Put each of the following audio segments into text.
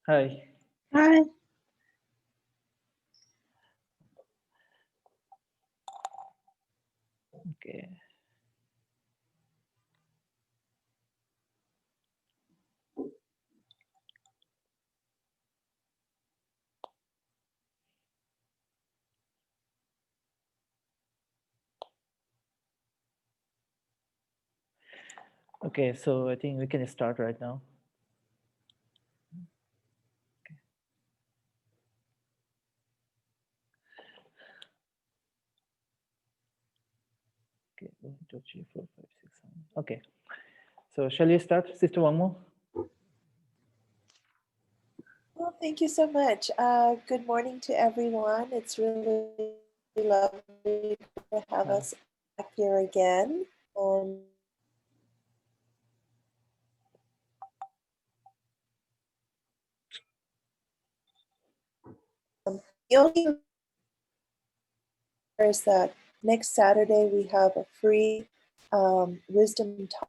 Hi. Hi. Okay. Okay, so I think we can start right now. Okay, 1, 2, 3, 4, 5, 6, 7. Okay. So shall we start, Sister Wangmo? Well, thank you so much. Good morning to everyone. It's really lovely to have us back here again. And the only is that next Saturday we have a free wisdom talk,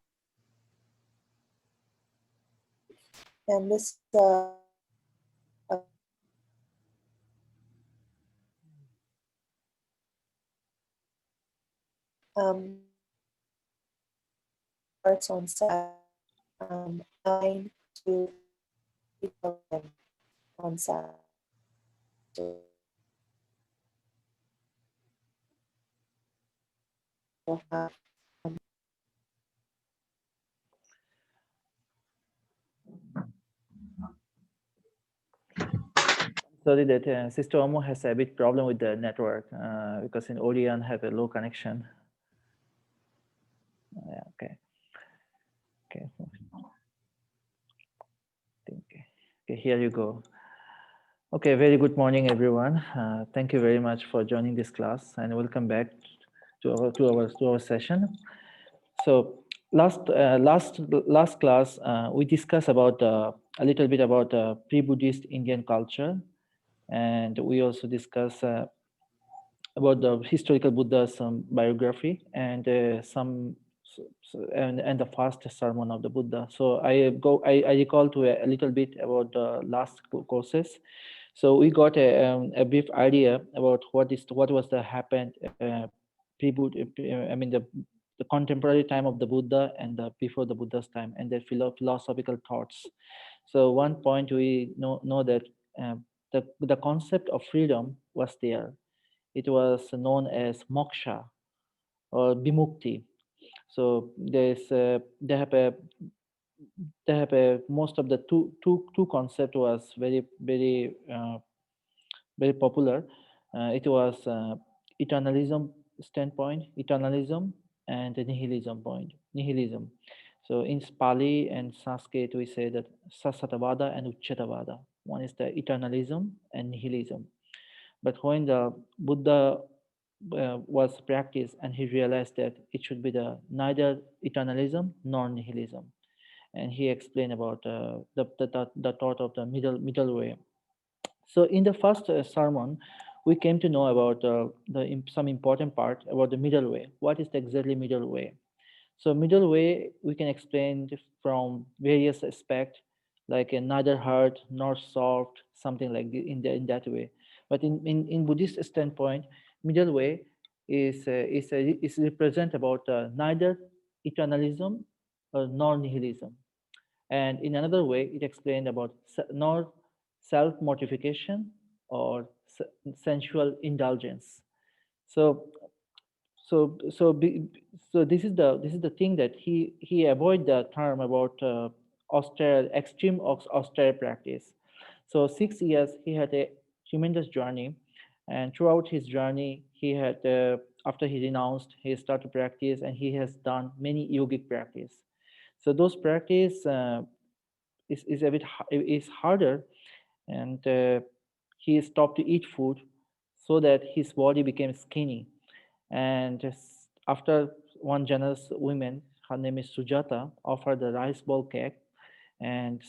and this starts on Saturday, 9 to 11 on Saturday. We'll have Sorry that Sister Wangmo has a bit problem with the network because in Orion have a low connection. Yeah, okay. Okay. Okay, here you go. Okay, very good morning, everyone. Thank you very much for joining this class, and welcome back to our session. So last class we discussed about a little bit about pre-Buddhist Indian culture, and we also discussed about the historical Buddha's biography and and the first sermon of the Buddha. So I recall to a little bit about the last courses. So we got a brief idea about what was the happened I mean the contemporary time of the Buddha and the before the Buddha's time and their philosophical thoughts. So one point we know that the concept of freedom was there. It was known as moksha or bimukti. So they have a most of the two concept was very popular. It was eternalism standpoint, eternalism, and the nihilism. So in Pali and Sanskrit, we say that Sasatavada and Uchetavada. One is the eternalism and nihilism. But when the Buddha was practiced and he realized that it should be the neither eternalism nor nihilism, and he explained about the thought of the middle way. So in the first sermon, we came to know about some important part about the middle way. What is the exactly middle way? So middle way we can explain from various aspects, like a neither hard nor soft, something like in that way. But in Buddhist standpoint, middle way is represent about neither eternalism nor nihilism. And in another way, it explained about nor self mortification or sensual indulgence. So so so be, so this is the thing that he avoid the term about austere extreme austere practice. So 6 years he had a tremendous journey, and throughout his journey he had after he renounced he started practice and he has done many yogic practice. So those practice is a bit is harder, and he stopped to eat food so that his body became skinny. And after one generous woman, her name is Sujata, offered a rice ball cake and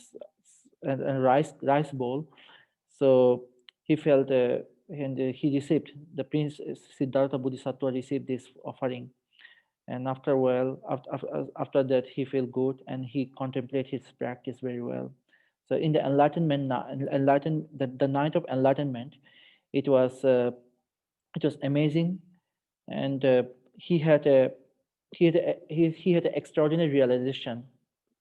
and rice bowl. So he felt and he received the prince Siddhartha Bodhisattva received this offering. And after a while, after that, he felt good and he contemplated his practice very well. So in the the night of enlightenment, it was uh, it was amazing, and he had a he had an extraordinary realization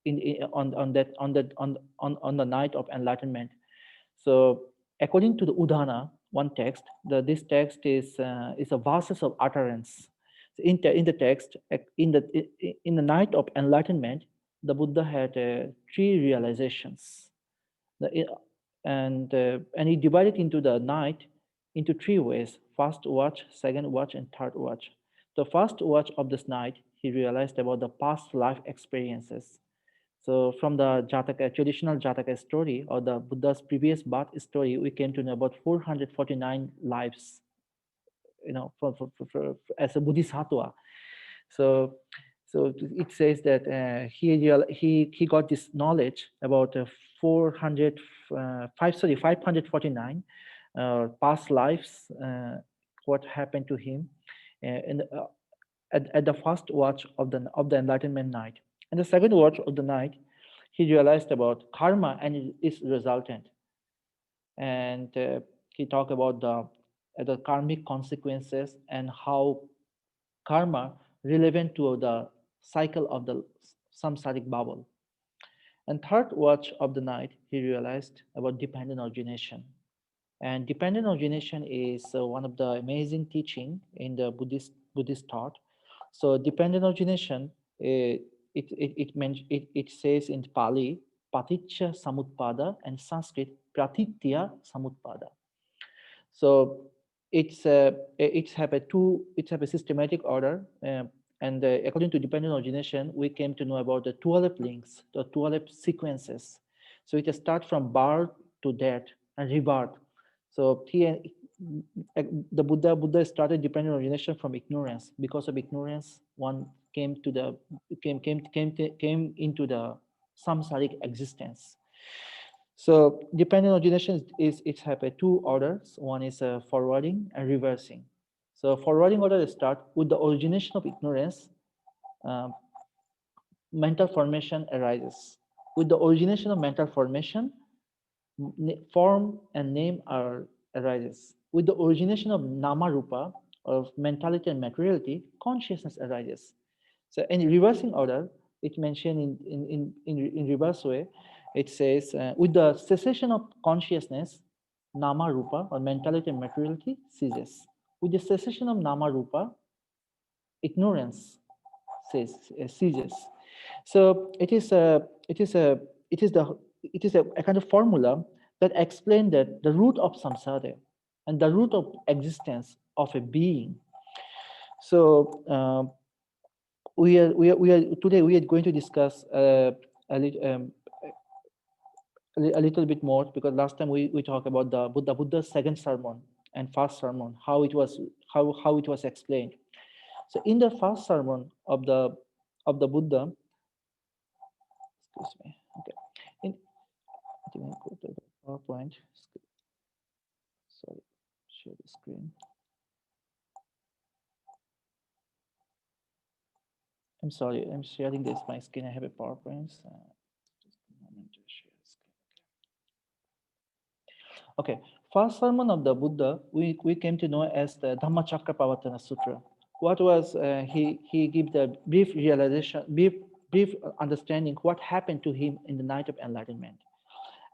in on the night of enlightenment. So according to the Udana, one text, this text is a verses of utterance. So in the text, in the night of enlightenment, the Buddha had three realizations. The, and he divided into the night into three ways: first watch, second watch, and third watch. The first watch of this night, he realized about the past life experiences. So from the Jataka, traditional Jataka story, or the Buddha's previous birth story, we came to know about 449 lives, as a Bodhisattva. So, so it says that he got this knowledge about 549 past lives, what happened to him, at the first watch of the enlightenment night. And the second watch of the night, he realized about karma and its resultant, and he talked about the karmic consequences and how karma relevant to the cycle of the samsaric bubble. And third watch of the night, he realized about dependent origination. And dependent origination is one of the amazing teaching in the Buddhist thought. So dependent origination, it says in Pali, paticca samutpada, and Sanskrit, pratitya samutpada. So it's have a systematic order, and according to dependent origination, we came to know about the 12 links, the 12 sequences. So it starts from birth to death and rebirth. So the Buddha started dependent origination from ignorance. Because of ignorance, one came into the samsaric existence. So dependent origination is it's have a two orders. One is forwarding and reversing. So forwarding order start with the origination of ignorance. um, Mental formation arises. With the origination of mental formation, form and name are arises. With the origination of nama rupa, of mentality and materiality, consciousness arises. So in reversing order, it mentioned in reverse way, it says, with the cessation of consciousness, nama rupa, or mentality and materiality, ceases. With the cessation of nama rupa, ignorance ceases. So it is a kind of formula that explains that the root of samsara and the root of existence of a being. So we are today we are going to discuss a, a little bit more, because last time we talked about the Buddha's second sermon and first sermon, how it was explained. So in the first sermon of the Buddha, excuse me, okay, in, I think I go to the PowerPoint. Sorry, share the screen. I'm sorry, I'm sharing this my screen. I have a PowerPoint. Just a moment to share screen. Okay, first sermon of the Buddha, we came to know as the Dhammacakkappavattana Sutra. What was he gave the brief realization, brief understanding what happened to him in the night of enlightenment.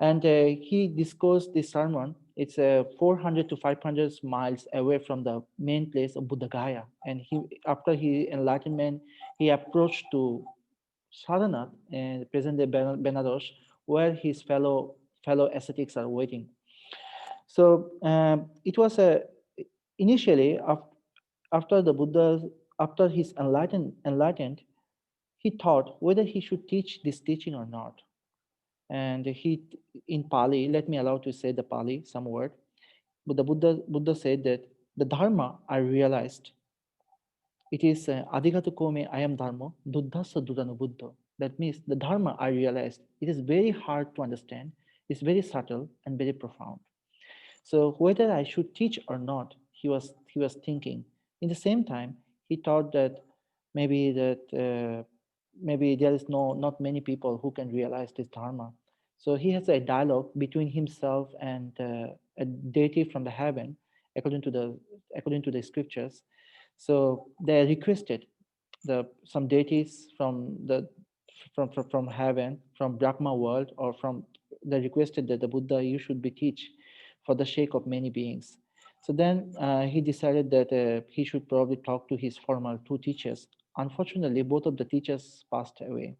And he discussed this sermon. It's 400 to 500 miles away from the main place of Buddha Gaya. And after he enlightenment, he approached to Saranath and present-day Benares, where his fellow ascetics are waiting. So it was a initially after the Buddha, after his enlightened, he thought whether he should teach this teaching or not. And he, in Pali, let me allow to say the Pali some word. But the Buddha said that the Dharma I realized, it is Adhigatu Kome I am Dharma, Duddhasa Dudanu Buddha. That means the Dharma I realized, it is very hard to understand, it's very subtle and very profound. So whether I should teach or not, he was thinking. In the same time, he thought that maybe maybe there is not many people who can realize this dharma. So he has a dialogue between himself and a deity from the heaven, according to the according to the scriptures. So they requested some deities from heaven, from Brahma world, or from they requested that the Buddha, you should be teach for the sake of many beings. So then he decided that he should probably talk to his former two teachers. Unfortunately, both of the teachers passed away.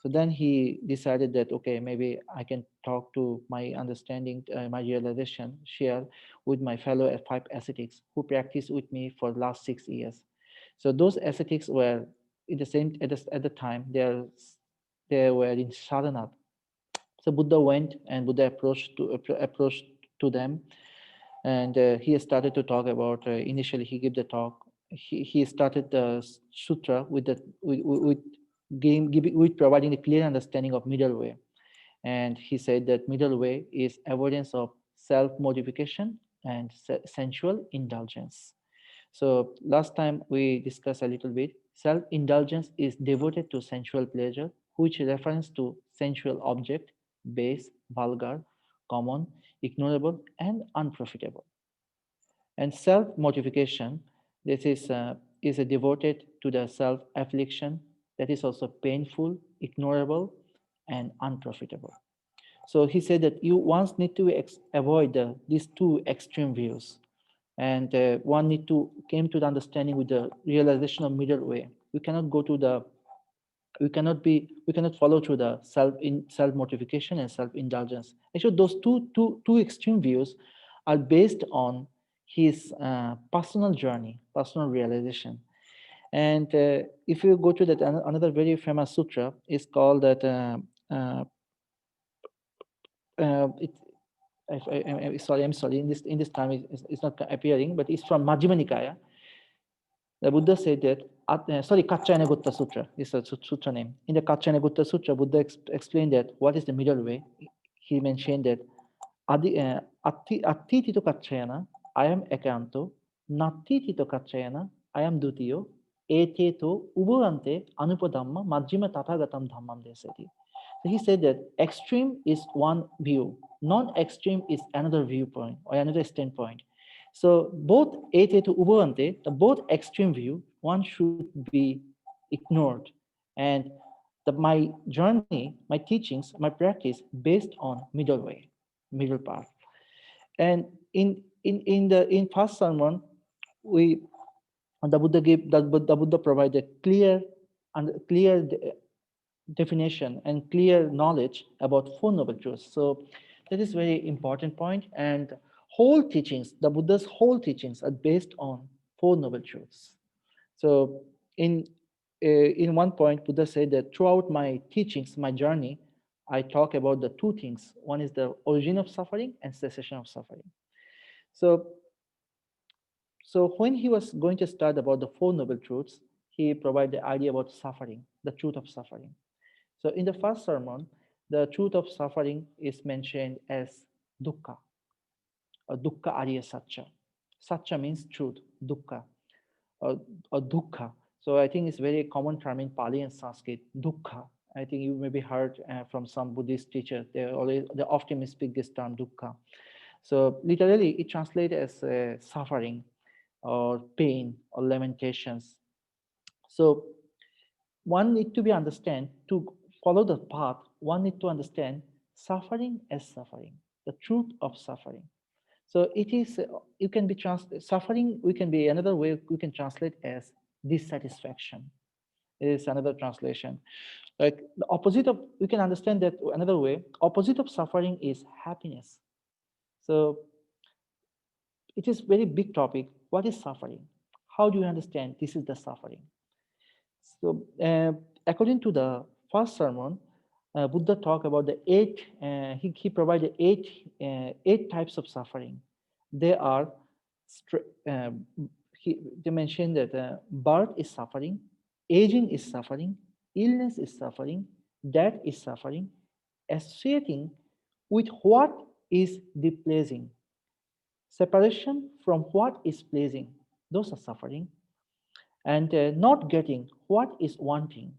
So then he decided that, okay, maybe I can talk to my understanding, my realization, share with my fellow five ascetics who practiced with me for the last 6 years. So those ascetics were in the same at the time they were in sadhana. So Buddha went and Buddha approached to them, and he started to talk about. Initially, he gave the talk. He started the sutra with with providing a clear understanding of middle way, and he said that middle way is avoidance of self modification and sensual indulgence. So last time we discussed a little bit. Self indulgence is devoted to sensual pleasure, which refers to sensual object, base, vulgar, common, ignorable, and unprofitable. And self mortification, this is a devoted to the self affliction that is also painful, ignorable, and unprofitable. So he said that you once need to avoid these two extreme views, and one need to came to the understanding with the realization of middle way. We cannot go to the we cannot follow through the self mortification and self indulgence. Actually, those two extreme views are based on his personal journey, personal realization. And if you go to that another very famous sutra is called that uh, it, sorry, I'm sorry. In this time, it's not appearing, but it's from Majjhima Nikaya. The Buddha said that, sorry, Kaccayana Gutta Sutra is a sutra name. In the Kaccayana Gutta Sutra, Buddha explained that what is the middle way. He mentioned that attitito Kaccayana, I am Ekanto, nattitito Kaccayana, I am Dutiyo, eteto ubhante anupadhamma majjhima tathagatam dhammam desati. So he said that extreme is one view, non-extreme is another viewpoint or another standpoint. So both ete to ubhavante, the both extreme view, one should be ignored. And my journey, my teachings, my practice based on middle way, middle path. And in first sermon, we the Buddha provided clear definition and clear knowledge about Four Noble Truths. So that is very important point. And whole teachings, the Buddha's whole teachings are based on Four Noble Truths. So in one point, Buddha said that throughout my teachings, my journey, I talk about the two things. One is the origin of suffering and cessation of suffering. So so when he was going to start about the Four Noble Truths, he provided the idea about suffering, the truth of suffering. So in the first sermon, the truth of suffering is mentioned as dukkha, or dukkha arya satcha. Satcha means truth, dukkha, or dukkha. So I think it's very common term in Pali and Sanskrit, dukkha. I think you maybe heard from some Buddhist teacher. They often speak this term dukkha. So literally, it translates as suffering, or pain, or lamentations. So one need to be understand to follow the path. One need to understand suffering as suffering, the truth of suffering. So it is you can be suffering. We can be another way we can translate as dissatisfaction. It is another translation. Like the opposite of we can understand that another way. Opposite of suffering is happiness. So it is very big topic. What is suffering? How do you understand this is the suffering? So, according to the first sermon, Buddha talked about the eight. He provided eight types of suffering. They are, uh, they mentioned that birth is suffering, aging is suffering, illness is suffering, death is suffering, associating with what is displeasing, separation from what is pleasing. Those are suffering, and not getting what is wanting,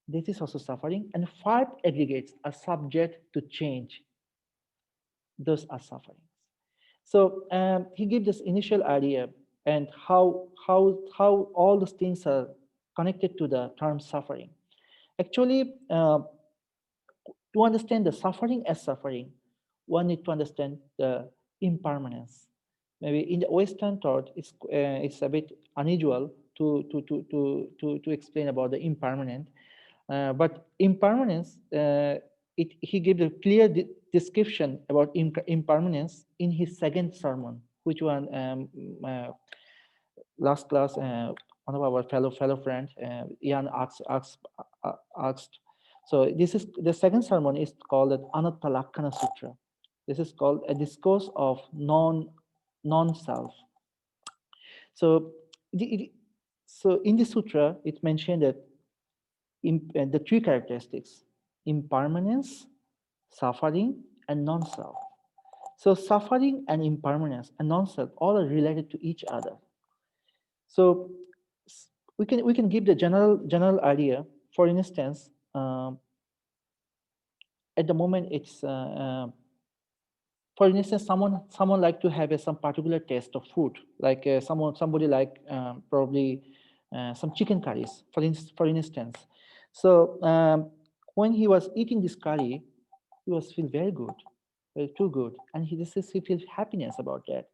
This is also suffering. And five aggregates are subject to change. Those are sufferings. So he gave this initial idea and how all those things are connected to the term suffering. Actually, to understand the suffering as suffering, one need to understand the impermanence. Maybe in the Western thought, it's a bit unusual to explain about the impermanent. But impermanence, he gave a clear description about impermanence in his second sermon, which one last class, one of our fellow friend, Ian asked. So this is the second sermon is called the Anattalakkana Sutra. This is called a discourse of non-self. So, so in the sutra, it mentioned that the three characteristics: impermanence, suffering, and non-self. So suffering and impermanence and non-self all are related to each other. So we can give the general idea. For instance, at the moment, it's for instance, someone like to have some particular taste of food, like somebody like probably some chicken curries, for instance. So when he was eating this curry, he was feel very good, very too good, and he feels happiness about that.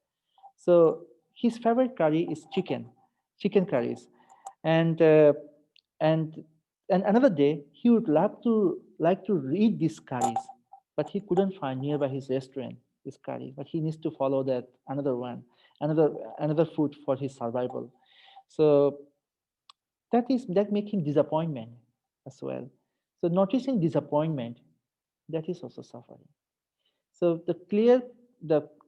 So his favorite curry is chicken curries, and uh, and and another day he would like to eat these curries, but he couldn't find nearby his restaurant this curry. But he needs to follow that another one, another food for his survival. So that make him disappointment as well. So noticing disappointment, that is also suffering. So the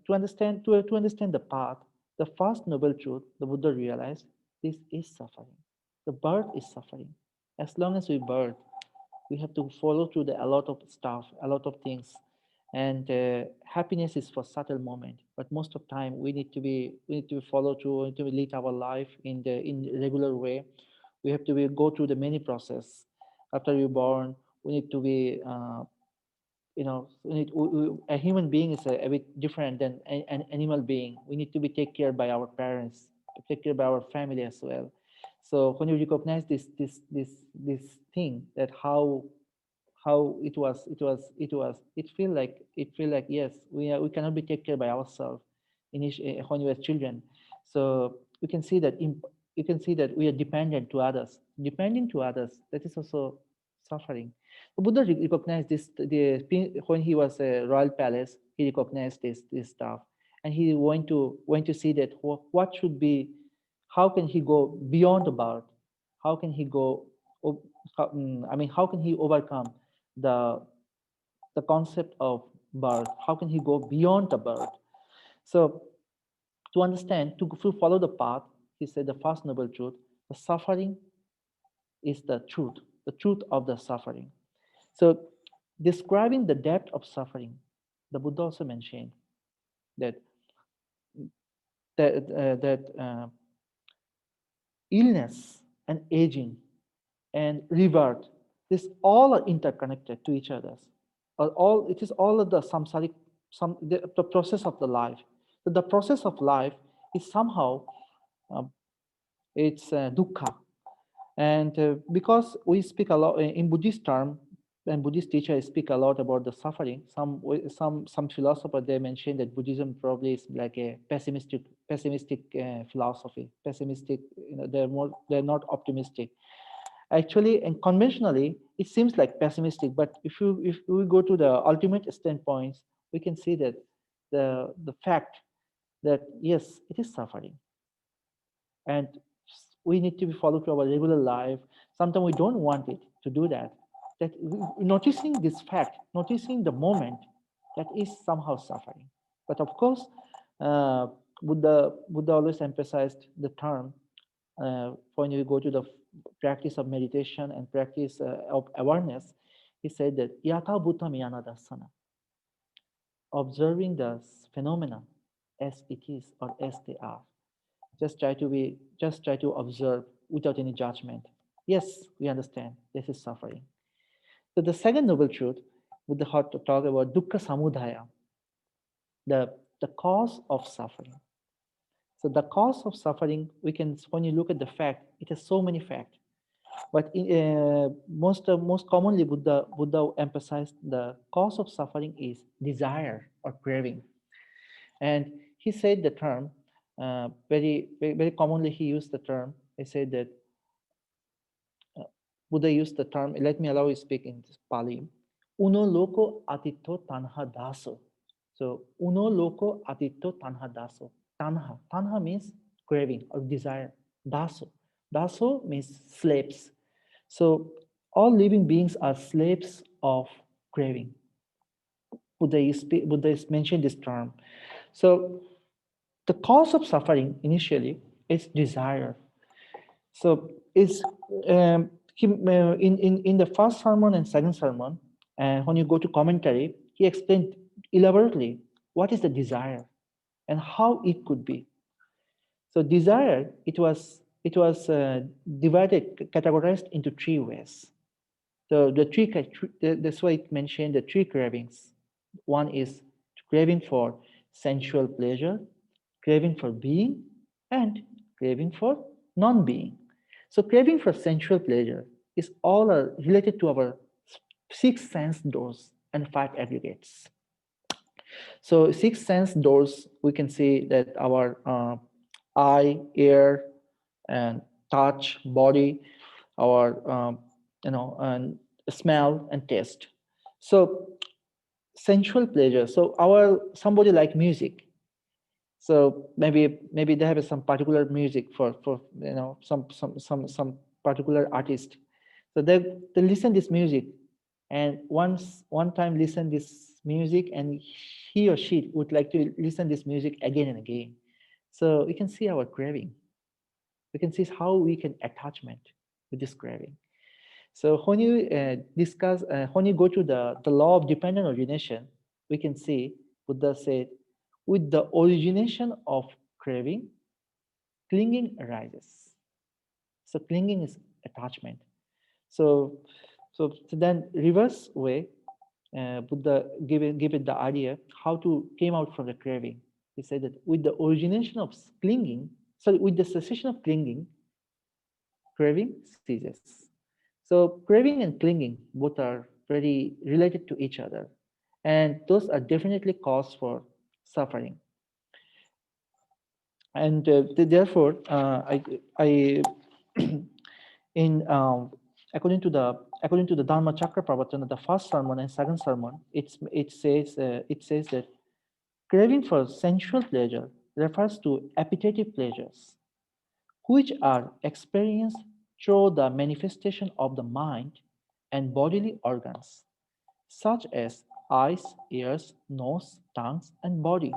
to understand the path, the first noble truth the Buddha realized, this is suffering. The birth is suffering. As long as we birth, we have to follow through a lot of stuff, a lot of things, and happiness is for subtle moment. But most of time we need to follow through, we need to lead our life in regular way. We have to go through the many process. After you're born, we need to be a human being is a bit different than an animal being. We need to be taken care by our parents, take care by our family as well. So when you recognize this thing, that how it feel like yes, we cannot be taken care by ourselves when we were children. So we can see that you can see that we are dependent to others, that is also suffering. The Buddha recognized this when he was a royal palace. He recognized this stuff, and he went to see that what should be, how can he go beyond the birth, how can he go how can he overcome the the concept of birth? How can he go beyond the birth? So to understand, to follow the path, he said the first noble truth: the suffering is the truth of the suffering. So describing the depth of suffering, the Buddha also mentioned that that illness and aging and rebirth, this all are interconnected to each other. All it is all of the samsaric, the process of the life. So the process of life is somehow um, it's dukkha, and because we speak a lot in Buddhist term, and Buddhist teachers speak a lot about the suffering. Some philosopher, they mention that Buddhism probably is like a pessimistic philosophy. Pessimistic, they're not optimistic. Actually, and conventionally, it seems like pessimistic. But if we go to the ultimate standpoints, we can see that the fact that yes, it is suffering, and we need to be followed to our regular life. Sometimes we don't want it to do that. Noticing this fact, noticing the moment, that is somehow suffering. But of course, uh, Buddha always emphasized the term when you go to the practice of meditation and practice of awareness. He said that yata bhutam yana darsana, observing the phenomena as it is or as they are. Just try to observe without any judgment. Yes, we understand this is suffering. So the second noble truth would the heart to talk about dukkha samudaya, the cause of suffering. So the cause of suffering, we can when you look at the fact, it has so many facts. But most commonly, Buddha emphasized the cause of suffering is desire or craving, and he said the term very commonly. He used the term. He said that uh, Buddha used the term. Let me allow you speak in Pali. Uno loco atito tanha daso. So uno loco atito tanha daso. Tanha means craving or desire. Daso. Daso means slaves. So all living beings are slaves of craving. Buddha is mentioned this term. So the cause of suffering initially is desire. So is in the first sermon and second sermon, and when you go to commentary, he explained elaborately what is the desire and how it could be. So desire, it was divided, categorized into three ways. So that's why it mentioned the three cravings. One is craving for sensual pleasure, craving for being, and craving for non-being. So craving for sensual pleasure is all related to our six sense doors and five aggregates. So six sense doors, we can see that our eye, ear, and touch, body, our and smell and taste. So sensual pleasure. So our somebody like music. So maybe they have some particular music for some particular artist. So they listen this music, and one time listen this music, and he or she would like to listen this music again and again. So we can see our craving. We can see how we can attachment with this craving. So when you when you go to the law of dependent origination, we can see Buddha said, with the origination of craving, clinging arises. So clinging is attachment. So, so then reverse way, Buddha give it the idea how to came out from the craving. He said that with the origination of clinging, sorry, with the cessation of clinging, craving ceases. So craving and clinging both are very related to each other, and those are definitely cause for suffering. And therefore, I in according to the Dharma Chakra Pravatana, the first sermon and second sermon, it says that craving for sensual pleasure refers to appetitive pleasures, which are experienced through the manifestation of the mind and bodily organs, such as eyes, ears, nose, tongues, and body.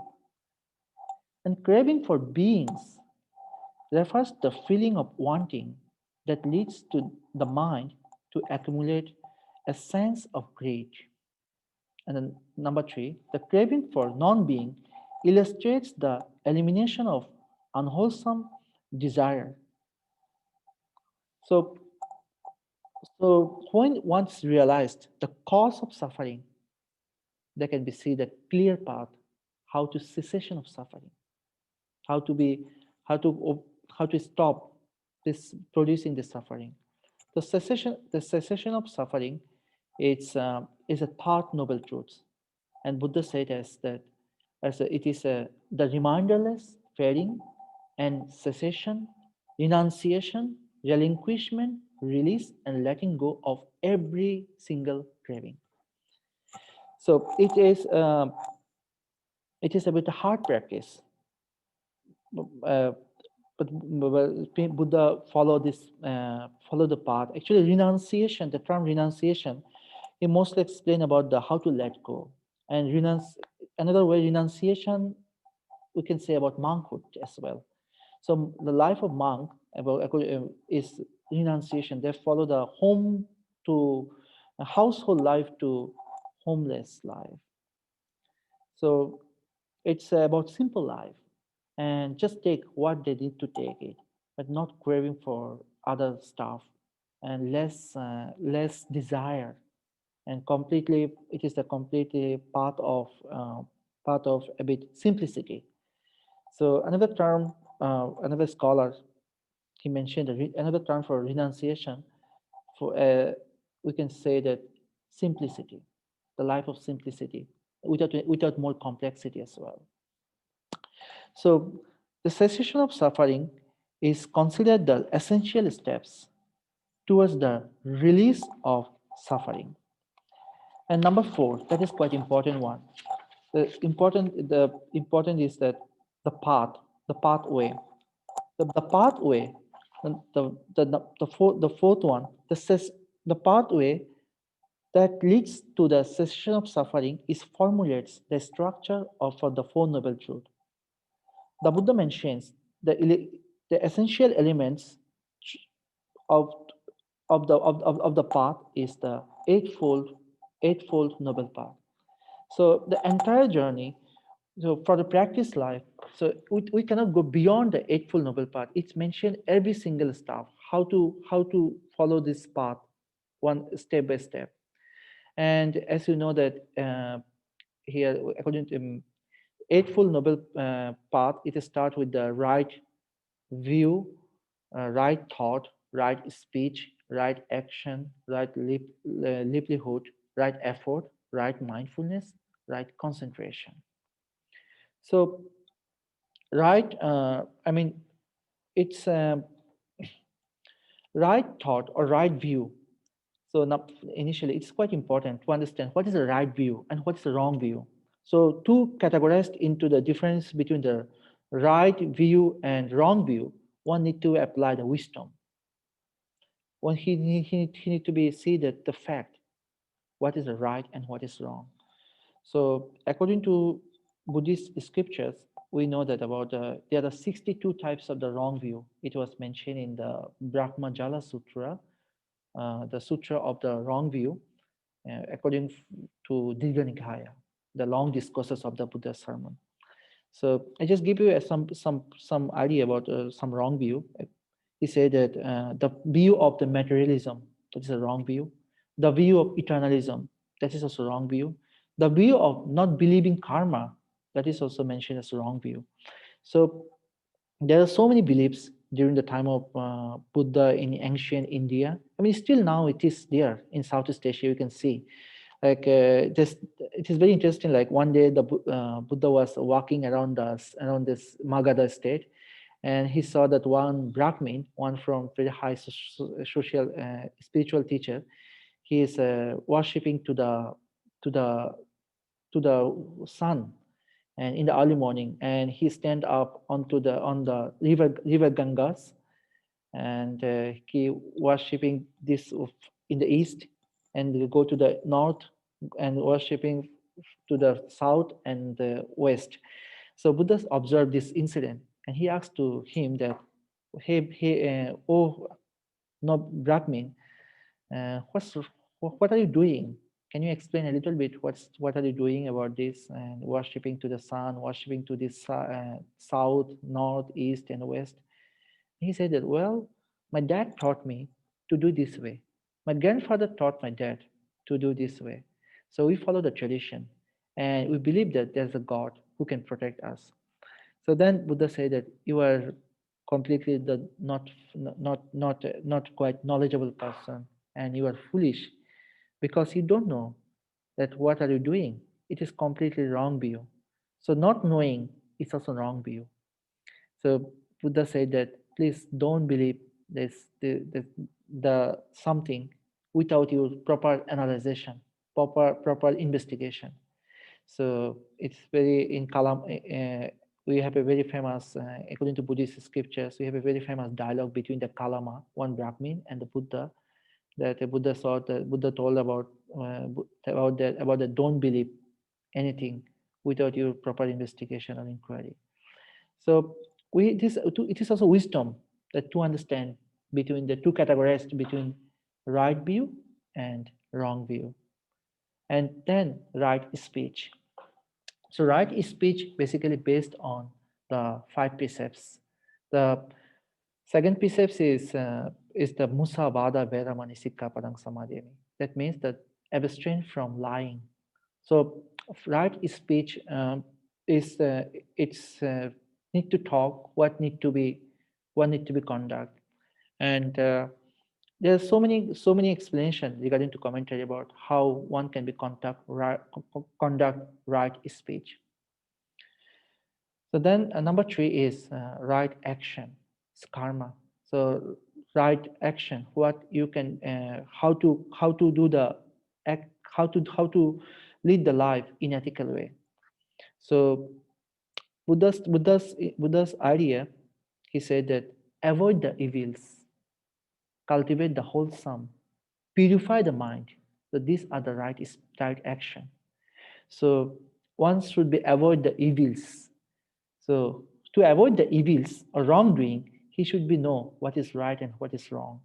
And craving for beings refers to the feeling of wanting that leads to the mind to accumulate a sense of greed. And then number three, the craving for non-being illustrates the elimination of unwholesome desire. So, so when once realized the cause of suffering, there can be see the clear path how to cessation of suffering, how to be how to how to stop this producing this suffering. The cessation of suffering, is a thought noble truth, and Buddha said as that it is the reminderless fading and cessation, renunciation, relinquishment, release, and letting go of every single craving. So it is about a hard practice, uh, but Buddha follow the path. Actually, renunciation, the term renunciation, he mostly explain about the how to let go. And another way renunciation, we can say about monkhood as well. So the life of monk is renunciation. They follow the home to household life to homeless life. So it's about simple life and just take what they need to take it, but not craving for other stuff and less desire, and completely it is the completely part of a bit simplicity. So another term, another scholar, he mentioned another term for renunciation. For we can say that simplicity, the life of simplicity, without more complexity as well. So the cessation of suffering is considered the essential steps towards the release of suffering. And number four, that is quite important one. The important is that the path, the pathway, the pathway, the fourth one, the pathway that leads to the cessation of suffering is formulates the structure of the Four Noble Truths. The Buddha mentions the essential elements of of the path is the eightfold noble path. So the entire journey, so for the practice life, so we cannot go beyond the eightfold noble path. It's mentioned every single step how to follow this path one step by step. And as you know that here, according to eightfold noble path, it starts with the right view, right thought, right speech, right action, right livelihood, right effort, right mindfulness, right concentration. So, right, I mean, it's right thought or right view. So now, initially, it's quite important to understand what is the right view and what is the wrong view. So to categorize into the difference between the right view and wrong view, one need to apply the wisdom. One he need to be see that the fact, what is the right and what is wrong. So according to Buddhist scriptures, we know that about there are 62 types of the wrong view. It was mentioned in the Brahma Jala Sutra, the Sutra of the Wrong View, according to Digha Nikaya, the long discourses of the Buddha's sermon. So I just give you some idea about some wrong view. He said that the view of the materialism, that is a wrong view. The view of eternalism, that is also wrong view. The view of not believing karma, that is also mentioned as a wrong view. So there are so many beliefs during the time of Buddha in ancient India. I mean, still now it is there in Southeast Asia. You can see, like this. It is very interesting. Like one day, the Buddha was walking around this Magadha state, and he saw that one Brahmin, one from very high social spiritual teacher, he is worshiping to the to the sun and in the early morning, and he stand up on the river Gangas, and he worshipping this in the east, and go to the north and worshipping to the south and the west. So Buddha observed this incident, and he asked to him that, hey, oh, no, Brahmin, what are you doing? Can you explain a little bit what are you doing about this and worshipping to the sun, worshipping to this south, north, east, and west? He said that, well, my dad taught me to do this way. My grandfather taught my dad to do this way. So we follow the tradition, and we believe that there's a God who can protect us. So then Buddha said that you are completely the not quite knowledgeable person, and you are foolish because you don't know that what are you doing. It is completely wrong view. So not knowing is also wrong view. So Buddha said that please don't believe the something without your proper analysis, proper investigation. So it's very in Kalam. We have a very famous, according to Buddhist scriptures, we have a very famous dialogue between the Kalama, one Brahmin, and the Buddha. That the Buddha saw, the Buddha told about that don't believe anything without your proper investigation or inquiry. So it is also wisdom that to understand between the two categories between right view and wrong view, and then right speech. So right speech basically based on the five precepts. The Second precept is the Musa Vada Veramani Sikha Padang Samadhyami. That means that abstain from lying. So right speech is it's need to talk what need to be conduct, and there's so many explanations regarding to commentary about how one can be conduct right speech. So then number three is right action. It's karma. So right action, what you can, how to do the act, how to lead the life in ethical way. So Buddha's idea, he said that avoid the evils, cultivate the wholesome, purify the mind. So these are the right action. So one should be avoid the evils. So to avoid the evils or wrongdoing, he should be know what is right and what is wrong.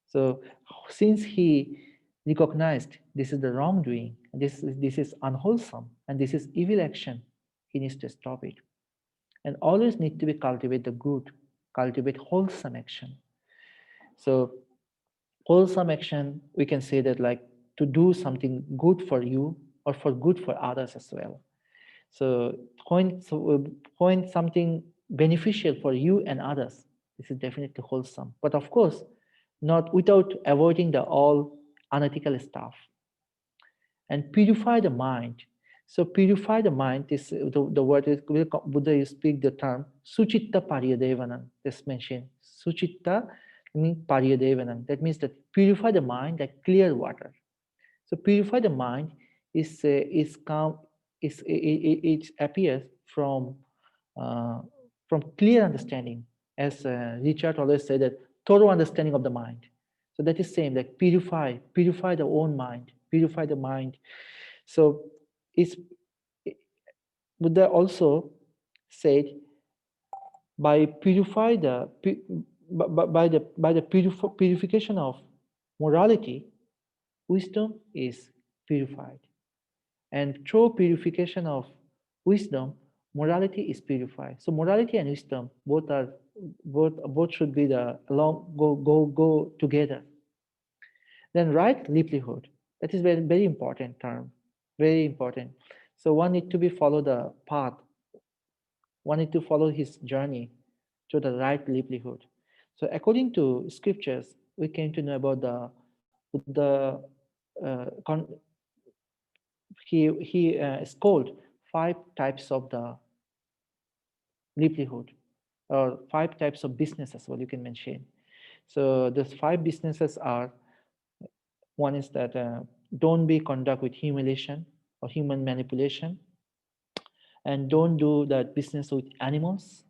So since he recognized this is the wrongdoing, this is unwholesome, and this is evil action, he needs to stop it. And always need to be cultivate the good, cultivate wholesome action. So wholesome action, we can say that like to do something good for you or for good for others as well. So when something beneficial for you and others, this is definitely wholesome. But of course, not without avoiding the all unethical stuff. And purify the mind. So purify the mind is the word is Buddha you speak the term suchitta pariyadevanam. This mentioned suchitta means pariyadevanam. That means that purify the mind like clear water. So purify the mind is calm it appears uh, from clear understanding, as Richard always said that thorough understanding of the mind. So that is same like purify the own mind, purify the mind. So it's Buddha also said by purify the by the purification of morality, wisdom is purified. And through purification of wisdom, morality is purified. So morality and wisdom both should be the along go together. Then right livelihood, that is very important term, very important. So one need to be follow the path, one need to follow his journey to the right livelihood. So according to scriptures, we came to know about the Buddha. He scored five types of the livelihood, or five types of business as well you can mention. So those five businesses are, one is that don't be conduct with humiliation or human manipulation, and don't do that business with animals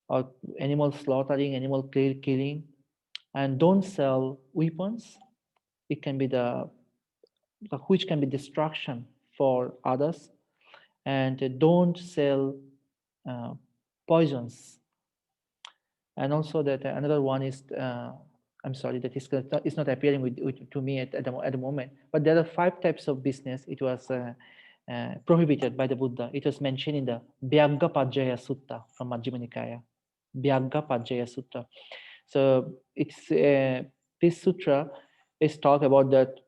or animal slaughtering, animal killing, and don't sell weapons. It can be which can be destruction for others, and don't sell uh, poisons. And also that another one is I'm sorry that it's not appearing to me at the moment, but there are five types of business. It was prohibited by the Buddha. It was mentioned in the Vyagga Pajjaya Sutta from Majjhima Nikaya. Vyagga Pajjaya Sutta. So it's this sutra is talk about that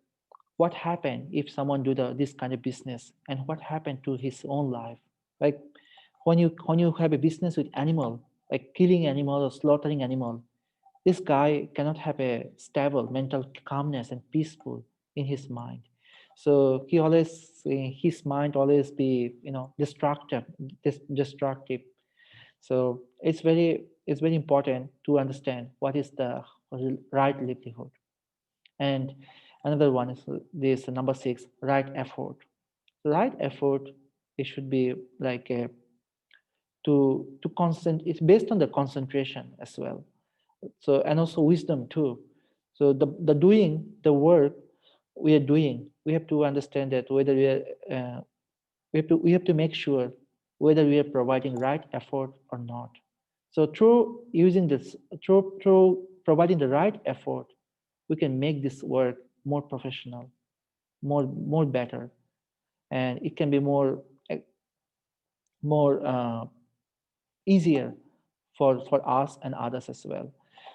what happened if someone do this kind of business, and what happened to his own life. Like when you have a business with animal, like killing animal or slaughtering animal, this guy cannot have a stable mental calmness and peaceful in his mind. So he always his mind always be destructive. So it's very important to understand what is the right livelihood. And another one is this number six, right effort. Right effort, it should be like a to constant, it's based on the concentration as well. So and also wisdom too. So the doing the work we are doing, we have to understand that whether we have to make sure whether we are providing right effort or not. So through using this, through providing the right effort, we can make this work more professional, more better, and it can be more easier for us and others as well.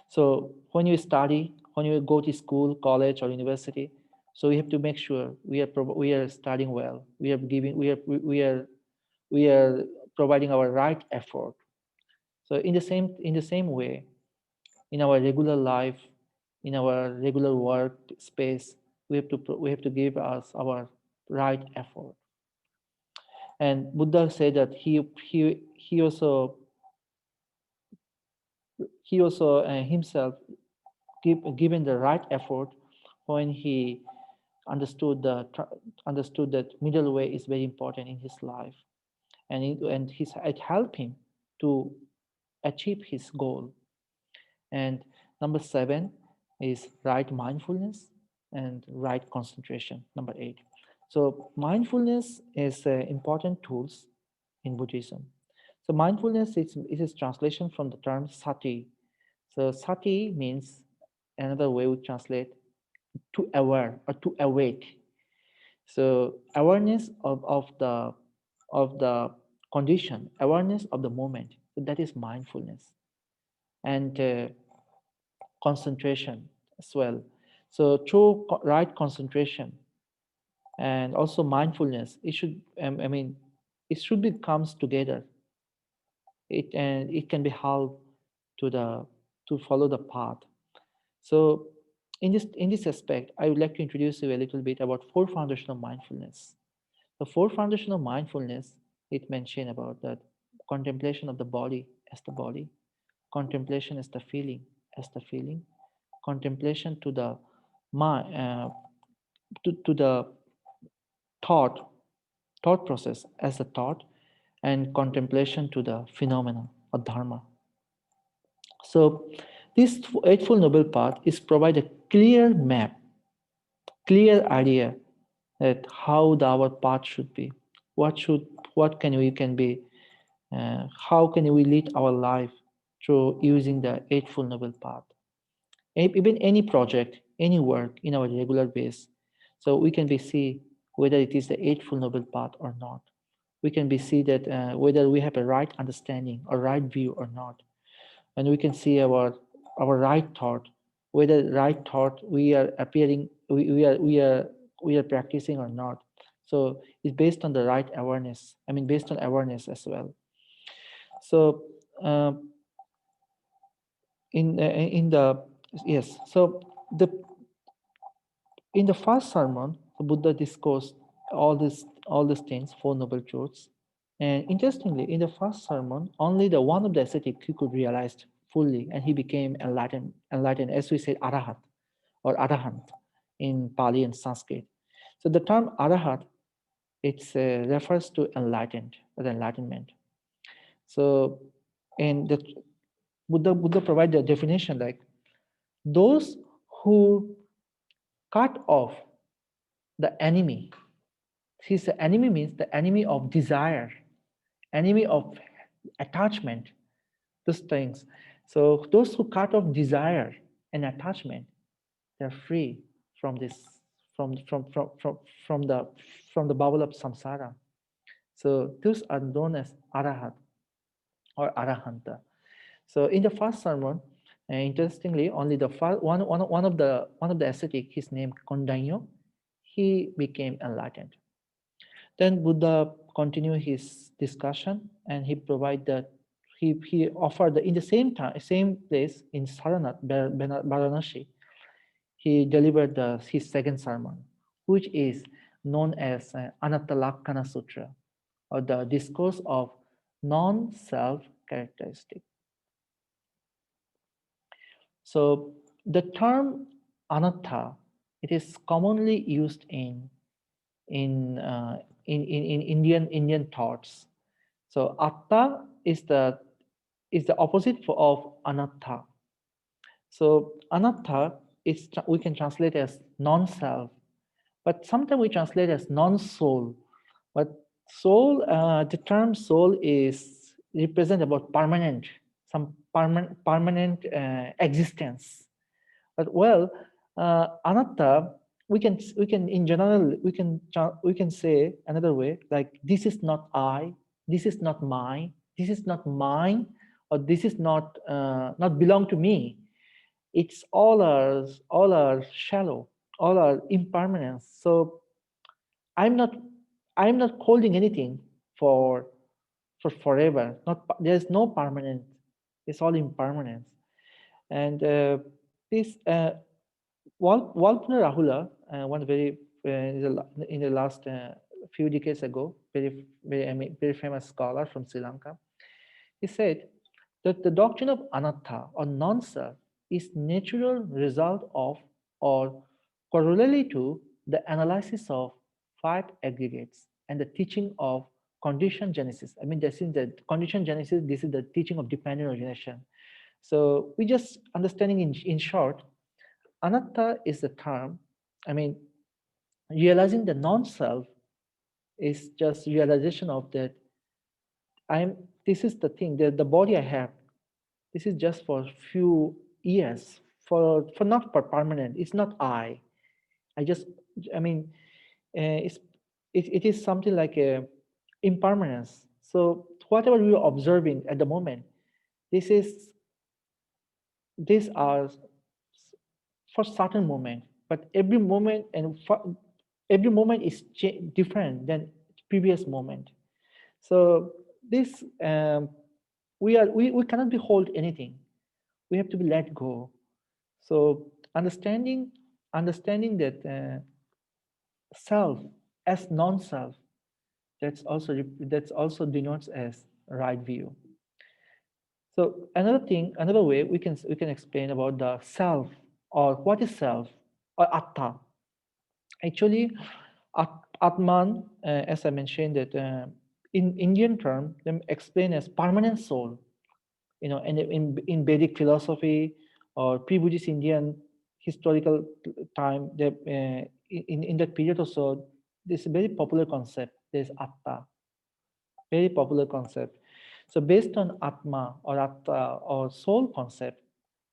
So when you study, when you go to school, college, or university, so we have to make sure we are studying well. We are giving we are providing our right effort. So in the same way, in our regular life, in our regular work space, we have to give us our right effort. And Buddha said that he also himself given the right effort when he understood that middle way is very important in his life, it helped him to achieve his goal. And number 7 is right mindfulness and right concentration. Number 8. So mindfulness is important tools in Buddhism. So mindfulness is translation from the term sati. So sati means, another way we translate, to aware or to awake. So awareness of the condition, awareness of the moment. So that is mindfulness. And concentration as well. So through right concentration and also mindfulness, it should it should be comes together. It can be helped to the to follow the path. So in this aspect, I would like to introduce you a little bit about 4 foundational mindfulness. The 4 foundational mindfulness, it mentioned about that contemplation of the body as the body, contemplation as the feeling as the feeling, contemplation to the mind, to the thought thought process as a thought, and contemplation to the phenomena or dharma. So this Eightfold Noble Path is provide a clear map, clear idea that how our path should be, what should what can be, how can we lead our life through using the Eightfold Noble Path. Even any project, any work in our regular base, so we can be see whether it is the Eightfold Noble Path or not. We can be see that whether we have a right understanding or right view or not, and we can see our right thought, whether right thought we are appearing we are practicing or not. So it's based on the right awareness, based on awareness as well. So uh, in the yes, so the in the first sermon, the Buddha discussed all these things, 4 noble truths. And interestingly, in the first sermon, only the one of the ascetic who could realize fully, and he became enlightened, as we say, arahat or arahant in Pali and Sanskrit. So the term arahat, it refers to enlightened or enlightenment. So, and the Buddha provide the definition like those who cut off the enemy. See, the enemy means the enemy of desire, enemy of attachment, those things. So those who cut off desire and attachment, they're free from this, from the bubble of samsara. So those are known as arahat or arahanta. So in the first sermon, interestingly, only the one of the ascetic, his name Kondanyo, he became enlightened. Then Buddha continued his discussion, and he provided that he offered in the same time, same place in Saranath, Varanasi, he delivered his second sermon, which is known as Anattalakkana Sutra, or the discourse of non-self characteristic. So the term anatta, it is commonly used in Indian thoughts. So atta is the opposite of anatta. So anatta is we can translate as non-self, but sometimes we translate as non-soul. But soul, the term soul is represent about permanent, some permanent existence. But well, anatta, we can in general we can say another way like this is not I, this is not mine, this is not mine, or this is not belong to me. It's all are shallow, all are impermanence. So I'm not I'm not holding anything for for forever. Not there's no permanent. It's all impermanence. And this Walpurga Rahula, one very in the last few decades ago, very I mean, very famous scholar from Sri Lanka, he said that the doctrine of anatta or non-self is natural result of or corollary to the analysis of five aggregates and the teaching of condition genesis. I mean, this is the condition genesis. This is the teaching of dependent origination. So we just understanding in short, anatta is the term. I mean, realizing the non-self is just realization of that I'm this is the thing, the body I have, this is just for few years, for not for permanent. It's not I just I mean it's it is something like a impermanence. So whatever we are observing at the moment, this is these are for certain moment, but every moment and every moment is different than previous moment. So this we cannot behold anything. We have to be let go. So understanding that self as non-self, that's also denotes as right view. So another way we can explain about the self, or what is self, or atta. Actually, Atman, as I mentioned, that in Indian term, them explain as permanent soul. And in Vedic philosophy or pre-Buddhist Indian historical time, in that period or so, this is a very popular concept. There's Atta, very popular concept. So based on Atma or Atta or soul concept,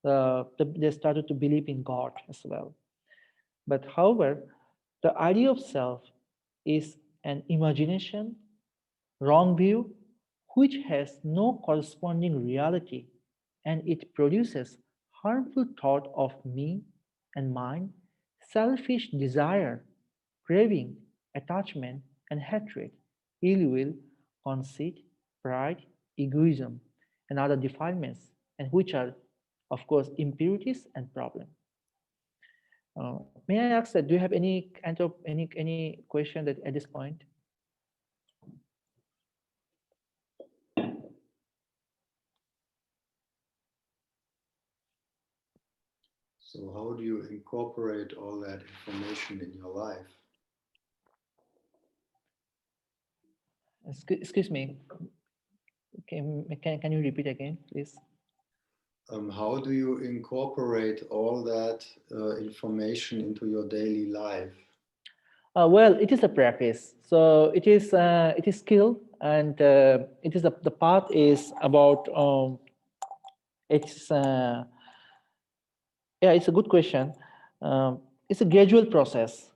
they started to believe in God as well. But however, the idea of self is an imagination, wrong view, which has no corresponding reality, and it produces harmful thought of me and mine, selfish desire, craving, attachment, and hatred, ill will, conceit, pride, egoism, and other defilements, and which are, of course, impurities and problem. May I ask that, do you have any kind of any question that at this point? So how do you incorporate all that information in your life? Excuse me. Can you repeat again, please? How do you incorporate all that information into your daily life? Well, it is a practice. So it is skill, and it is the path is about it's yeah, it's a good question. It's a gradual process.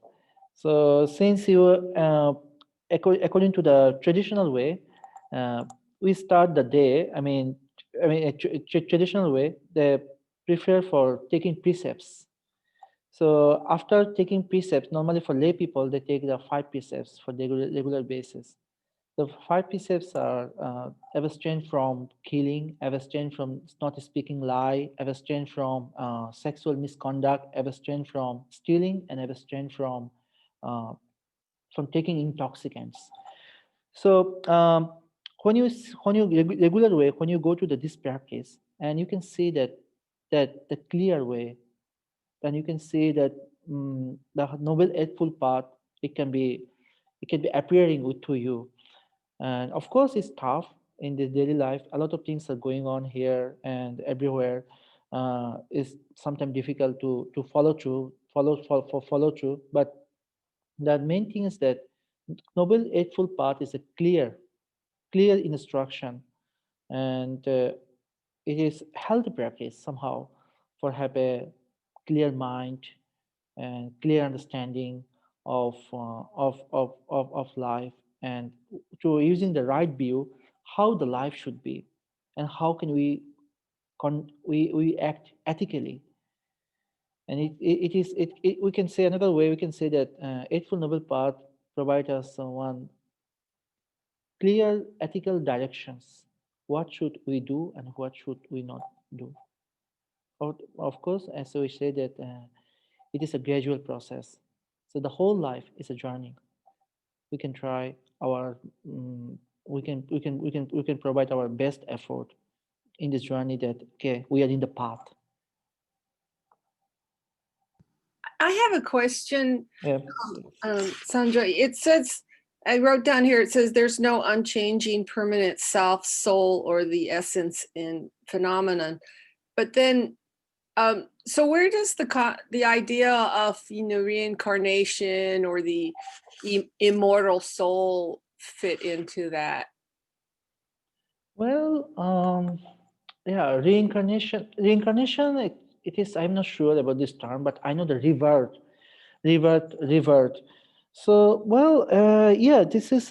So since you according to the traditional way, uh, we start the day. I mean, a traditional way they prefer for taking precepts. So after taking precepts, normally for lay people, they take the five precepts for the regular basis. The five precepts are abstain from killing, abstain from not speaking lie, abstain from sexual misconduct, abstain from stealing, and abstain uh, from taking intoxicants. So when you regular way, when you go to this practice, and you can see that clear way, then you can see that the noble eightfold path, it can be it can be appearing to you. And of course it's tough in the daily life. A lot of things are going on here and everywhere. It's sometimes difficult to follow through, follow through. But the main thing is that noble eightfold path is a clear instruction, and it is healthy practice somehow for have a clear mind and clear understanding of life, and to using the right view how the life should be. and how can we act ethically. And we can say another way, we can say that Eightfold Noble Path provides us one clear ethical directions. What should we do and what should we not do? Of course, as we say that it is a gradual process. So the whole life is a journey. We can try our, we can provide our best effort in this journey that, okay, we are in the path. I have a question, Yeah. Sandra. It says, I wrote down here, it says there's no unchanging permanent self, soul, or the essence in phenomenon. But then, so where does the idea of, reincarnation or the immortal soul fit into that? Well, yeah, reincarnation. It is. I'm not sure about this term, but I know the revert. So, well, yeah, this is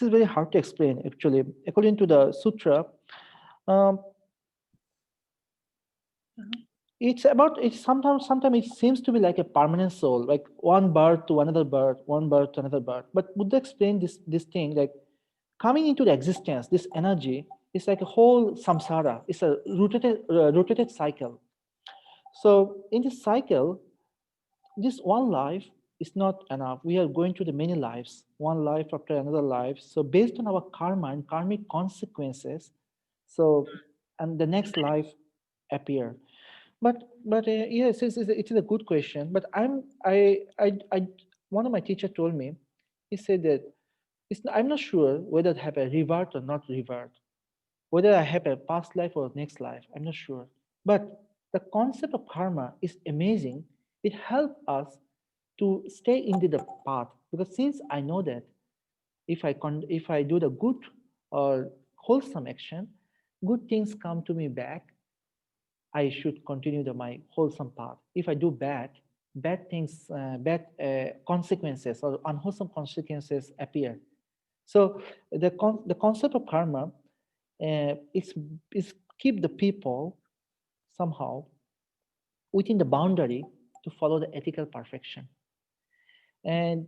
very hard to explain. Actually, according to the sutra, um, it's about it. Sometimes it seems to be like a permanent soul, like one birth to another birth, one birth to another birth. But Buddha explained this thing like coming into the existence, this energy is like a whole samsara. It's a rotated cycle. So in this cycle, this one life is not enough. We are going through the many lives, one life after another life. So based on our karma and karmic consequences, so and the next life appear. But yes, it is a good question. But one of my teacher told me, he said that I'm not sure whether to have a revert or not revert, whether I have a past life or next life. I'm not sure. But the concept of karma is amazing. It helps us to stay into the path, because since I know that if I do the good or wholesome action, good things come to me back. I should continue my wholesome path. If I do bad things, bad consequences or unwholesome consequences appear. So the concept of karma is keep the people somehow within the boundary to follow the ethical perfection. And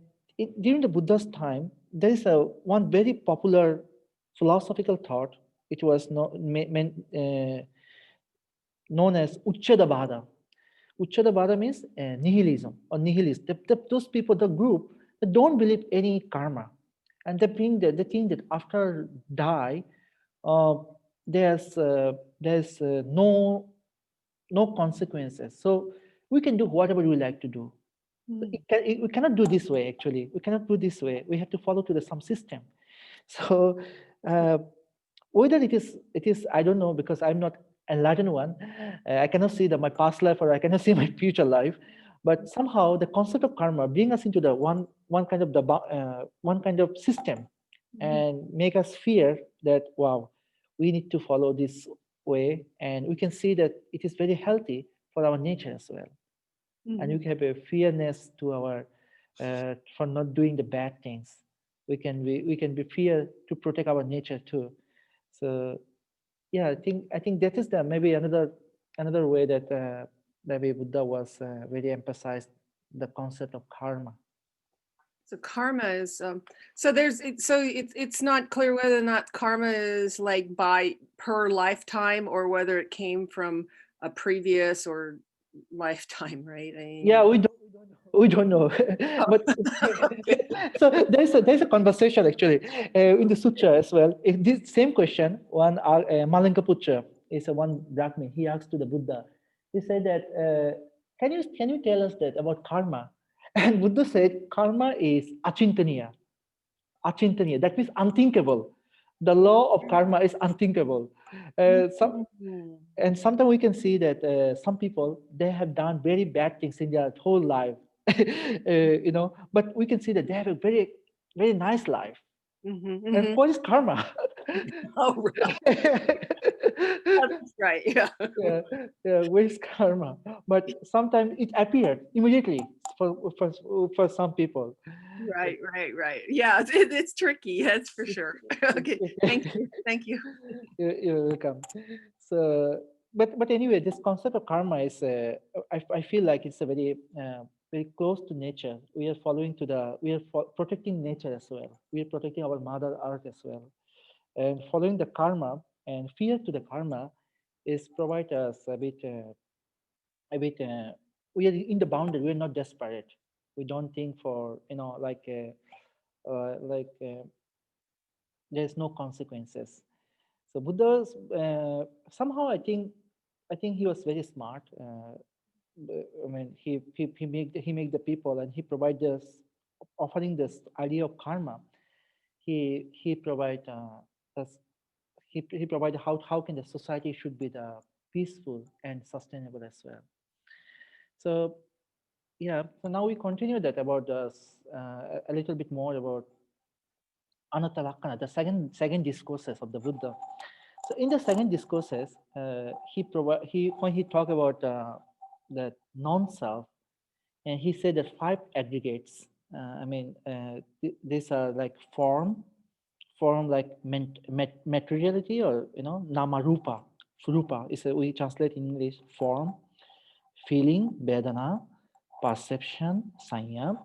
during the Buddha's time, there is one very popular philosophical thought. It was known as Uchchadavada. Uchchadavada means nihilism or nihilist. Those people, the group, they don't believe any karma, and they think that after die, uh, there's no consequences. So we can do whatever we like to do. We cannot do this way. Actually, we cannot do this way. We have to follow to some system. So uh, whether it is I don't know, because I'm not enlightened one. I cannot see my past life or I cannot see my future life. But somehow the concept of karma bring us into the one kind of one kind of system, and make us fear that, wow, we need to follow this way, and we can see that it is very healthy for our nature as well. And we can have a fearness to our for not doing the bad things. We can be fear to protect our nature too. So yeah, I think that is the maybe another way that maybe Buddha was very emphasized the concept of karma. So karma is it's not clear whether or not karma is like by per lifetime or whether it came from a previous or lifetime, right? Yeah, we don't know. But so there's a conversation actually in the sutra as well. This same question, one Malankaputra is one Brahmin. He asked to the Buddha. He said that can you tell us that about karma? And Buddha said karma is achintaniya. Achintaniya. That means unthinkable. The law of karma is unthinkable. And sometimes we can see that some people, they have done very bad things in their whole life. But we can see that they have a very very nice life. And what is karma? Oh, right. That's right. Yeah. Yeah, where is karma? But sometimes it appeared immediately for some people. Right. Yeah, it's tricky. That's for sure. Okay, thank you. You're welcome. So, but anyway, this concept of karma is, I feel like it's a very close to nature. We are following to the, we are protecting nature as well. We are protecting our Mother Earth as well, and following the karma and fear to the karma is provide us a bit. We are in the boundary. We are not desperate. We don't think for like there's no consequences. So Buddha's somehow I think he was very smart. I mean, he make the people, and he provide this, offering this idea of karma. He provide us, he provide how can the society should be the peaceful and sustainable as well. So yeah, so now we continue that about this a little bit more about Anatta, the second discourses of the Buddha. So in the second discourses, he when he talk about the non-self, and he said that five aggregates. These are like form like materiality, or nama rupa. Rupa is we translate in English form, feeling, vedana, perception, sanya,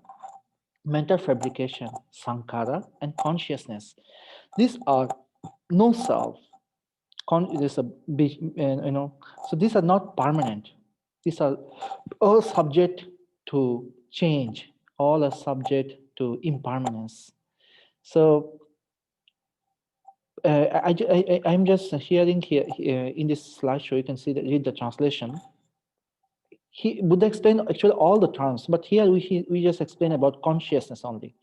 mental fabrication, sankara, and consciousness. These are no self. It is a big, so these are not permanent. These are all subject to change. All are subject to impermanence. So I'm just hearing here in this slideshow. You can see read the translation. Buddha explained actually all the terms, but here we just explain about consciousness only.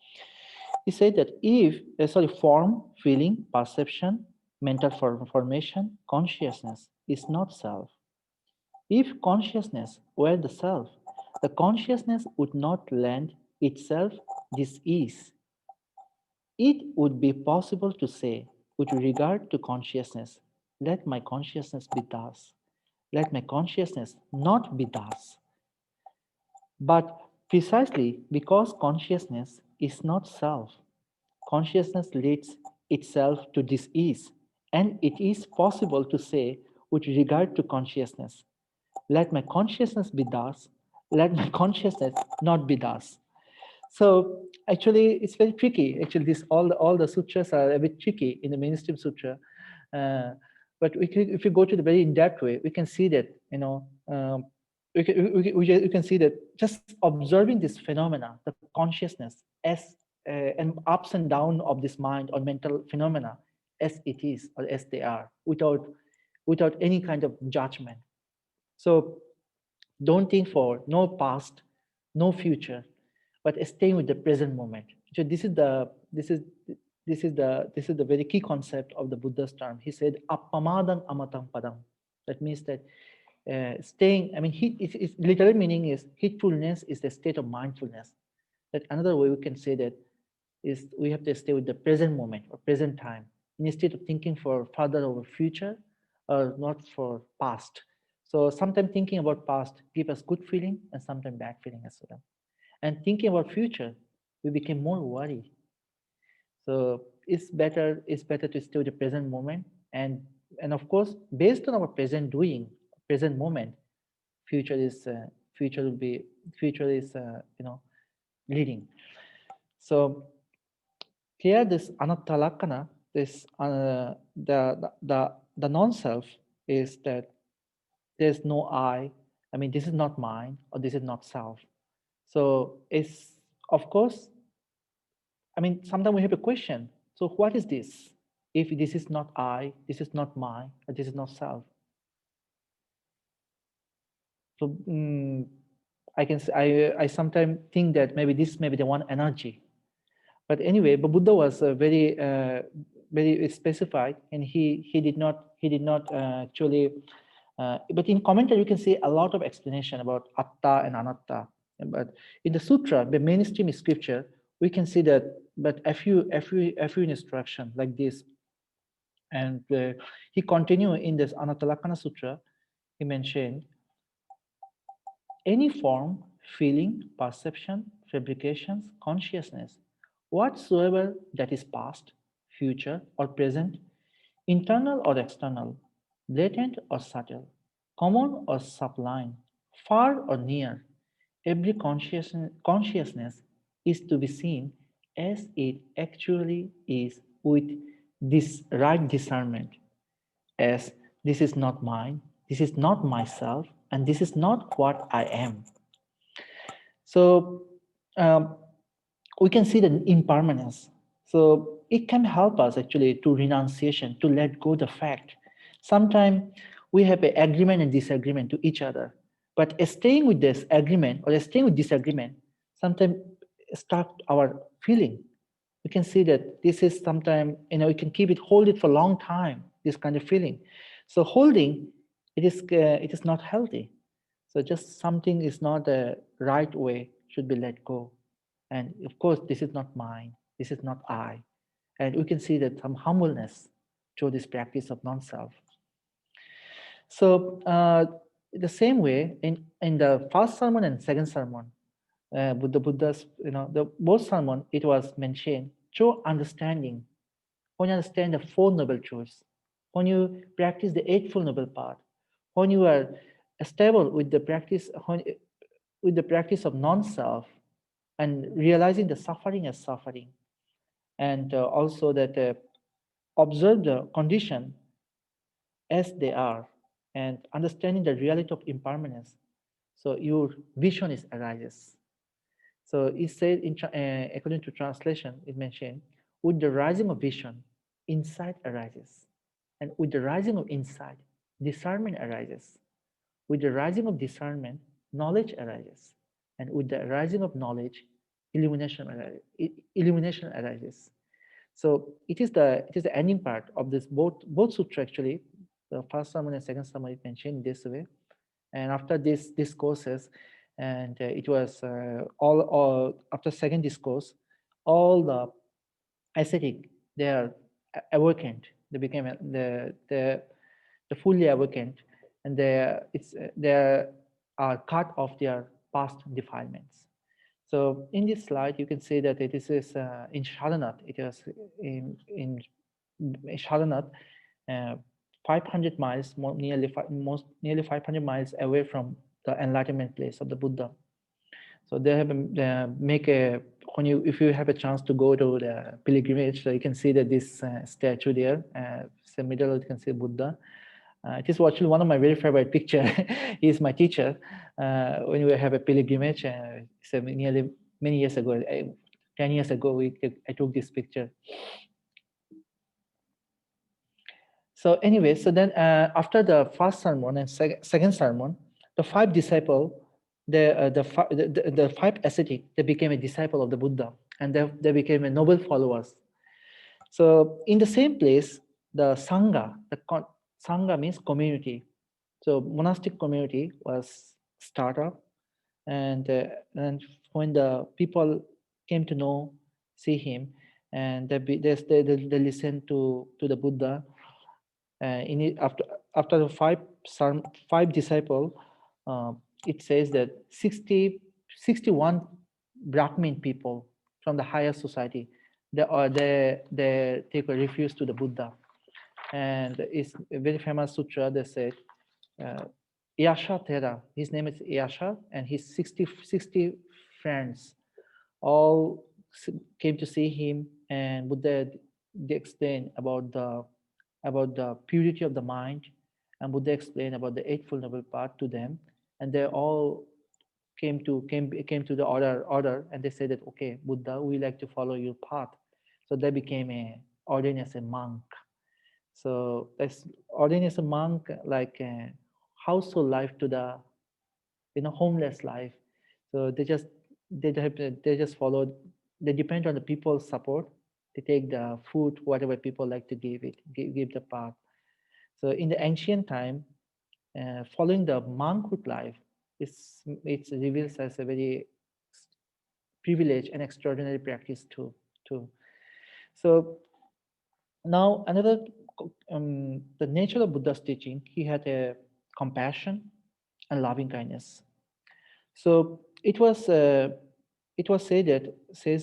He said that if form, feeling, perception, mental formation, consciousness is not self. If consciousness were the self, the consciousness would not lend itself this ease. It would be possible to say, with regard to consciousness, let my consciousness be thus. Let my consciousness not be thus. But precisely because consciousness is not self, consciousness leads itself to this ease, and it is possible to say, with regard to consciousness, let my consciousness be thus, let my consciousness not be thus. So actually, it's very tricky. Actually, all the sutras are a bit tricky in the mainstream sutra. But if we go to the very in-depth way, we can see that we can see that just observing this phenomena, the consciousness, as and ups and down of this mind or mental phenomena, as it is or as they are, without any kind of judgment. So don't think for no past, no future, but staying with the present moment. So this is the very key concept of the Buddha's term. He said, "Appamadam amatam padam." That means that staying. I mean, its literal meaning is heedfulness is the state of mindfulness. That another way we can say that is we have to stay with the present moment or present time instead of thinking for further over future or not for past. So sometimes thinking about past give us good feeling and sometimes bad feeling as well. And thinking about future, we became more worried. So it's better to stay with the present moment, and of course, based on our present doing, present moment, future is leading. So here, this anatta, this the non-self is that there's no I. I mean, this is not mine or this is not self. So it's, of course, I mean, sometimes we have a question. So what is this? If this is not I, this is not mine, or this is not self. So I sometimes think that maybe this may be the one energy. But anyway, but Buddha was very specified, and he did not actually. But in commentary, you can see a lot of explanation about atta and anatta. But in the sutra, the mainstream scripture, we can see that. But a few instruction like this, and he continued in this Anattalakkhana Sutra. He mentioned any form, feeling, perception, fabrications, consciousness whatsoever that is past, future, or present, internal or external, blatant or subtle, common or sublime, far or near, every consciousness is to be seen as it actually is with this right discernment, as this is not mine, this is not myself, and this is not what I am. So um, we can see the impermanence. So it can help us actually to renunciation, to let go the fact. Sometimes we have an agreement and disagreement to each other, but staying with this agreement or staying with disagreement sometimes start our feeling. We can see that this is sometimes, we can keep it, hold it for a long time, this kind of feeling. So holding, it is not healthy. So just something is not the right way, should be let go. And of course, this is not mine, this is not I. And we can see that some humbleness through this practice of non-self. So the same way in the first sermon and second sermon, Buddha's, the both sermon, it was mentioned through understanding. When you understand the Four Noble Truths, when you practice the Eightfold Noble Path, when you are stable with the practice, with the practice of non-self, and realizing the suffering as suffering, and also that observe the condition as they are, and understanding the reality of impermanence. So your vision is arises. So it said, according to translation, it mentioned, with the rising of vision, insight arises. And with the rising of insight, discernment arises. With the rising of discernment, knowledge arises. And with the rising of knowledge, illumination arises. So it is the ending part of this both sutra actually. The first sermon and second sermon it mentioned this way. And after this discourses, and it was all after second discourse, all the ascetic, they are awakened. They became the fully awakened, and they are cut of their past defilements. So in this slide, you can see that it is in Sharanat. It is in Sharanat, 500 miles, nearly 500 miles away from the enlightenment place of the Buddha. So they have make a, if you have a chance to go to the pilgrimage, so you can see that this statue there, it's the middle, you can see Buddha. It is actually one of my very favorite picture. He is my teacher. When we have a pilgrimage, so nearly many years ago, 10 years ago, I took this picture. So anyway, so then after the first sermon and second sermon, the five disciple, the five ascetic, they became a disciple of the Buddha, and they became a noble followers. So in the same place, the Sangha, Sangha means community. So monastic community was started, and when the people came to know, see him, and they listen to the Buddha. In it, after the five disciple, it says that 61 Brahmin people from the higher society, they take a refuge to the Buddha. And it's a very famous sutra that said, Yasha Thera, his name is Yasha, and his 60 friends all came to see him, and Buddha, they explained about the purity of the mind, and Buddha explained about the Eightfold Noble Path to them, and they all came to the order, and they said that, okay, Buddha, we like to follow your path. So they became ordained as a monk. So that's ordained as a monk, like a household life to the homeless life. So they just follow. They depend on the people's support. They take the food, whatever people like to give the path. So in the ancient time, following the monkhood life, it reveals as a very privileged and extraordinary practice too. So now another, the nature of Buddha's teaching, he had a compassion and loving kindness. So it was says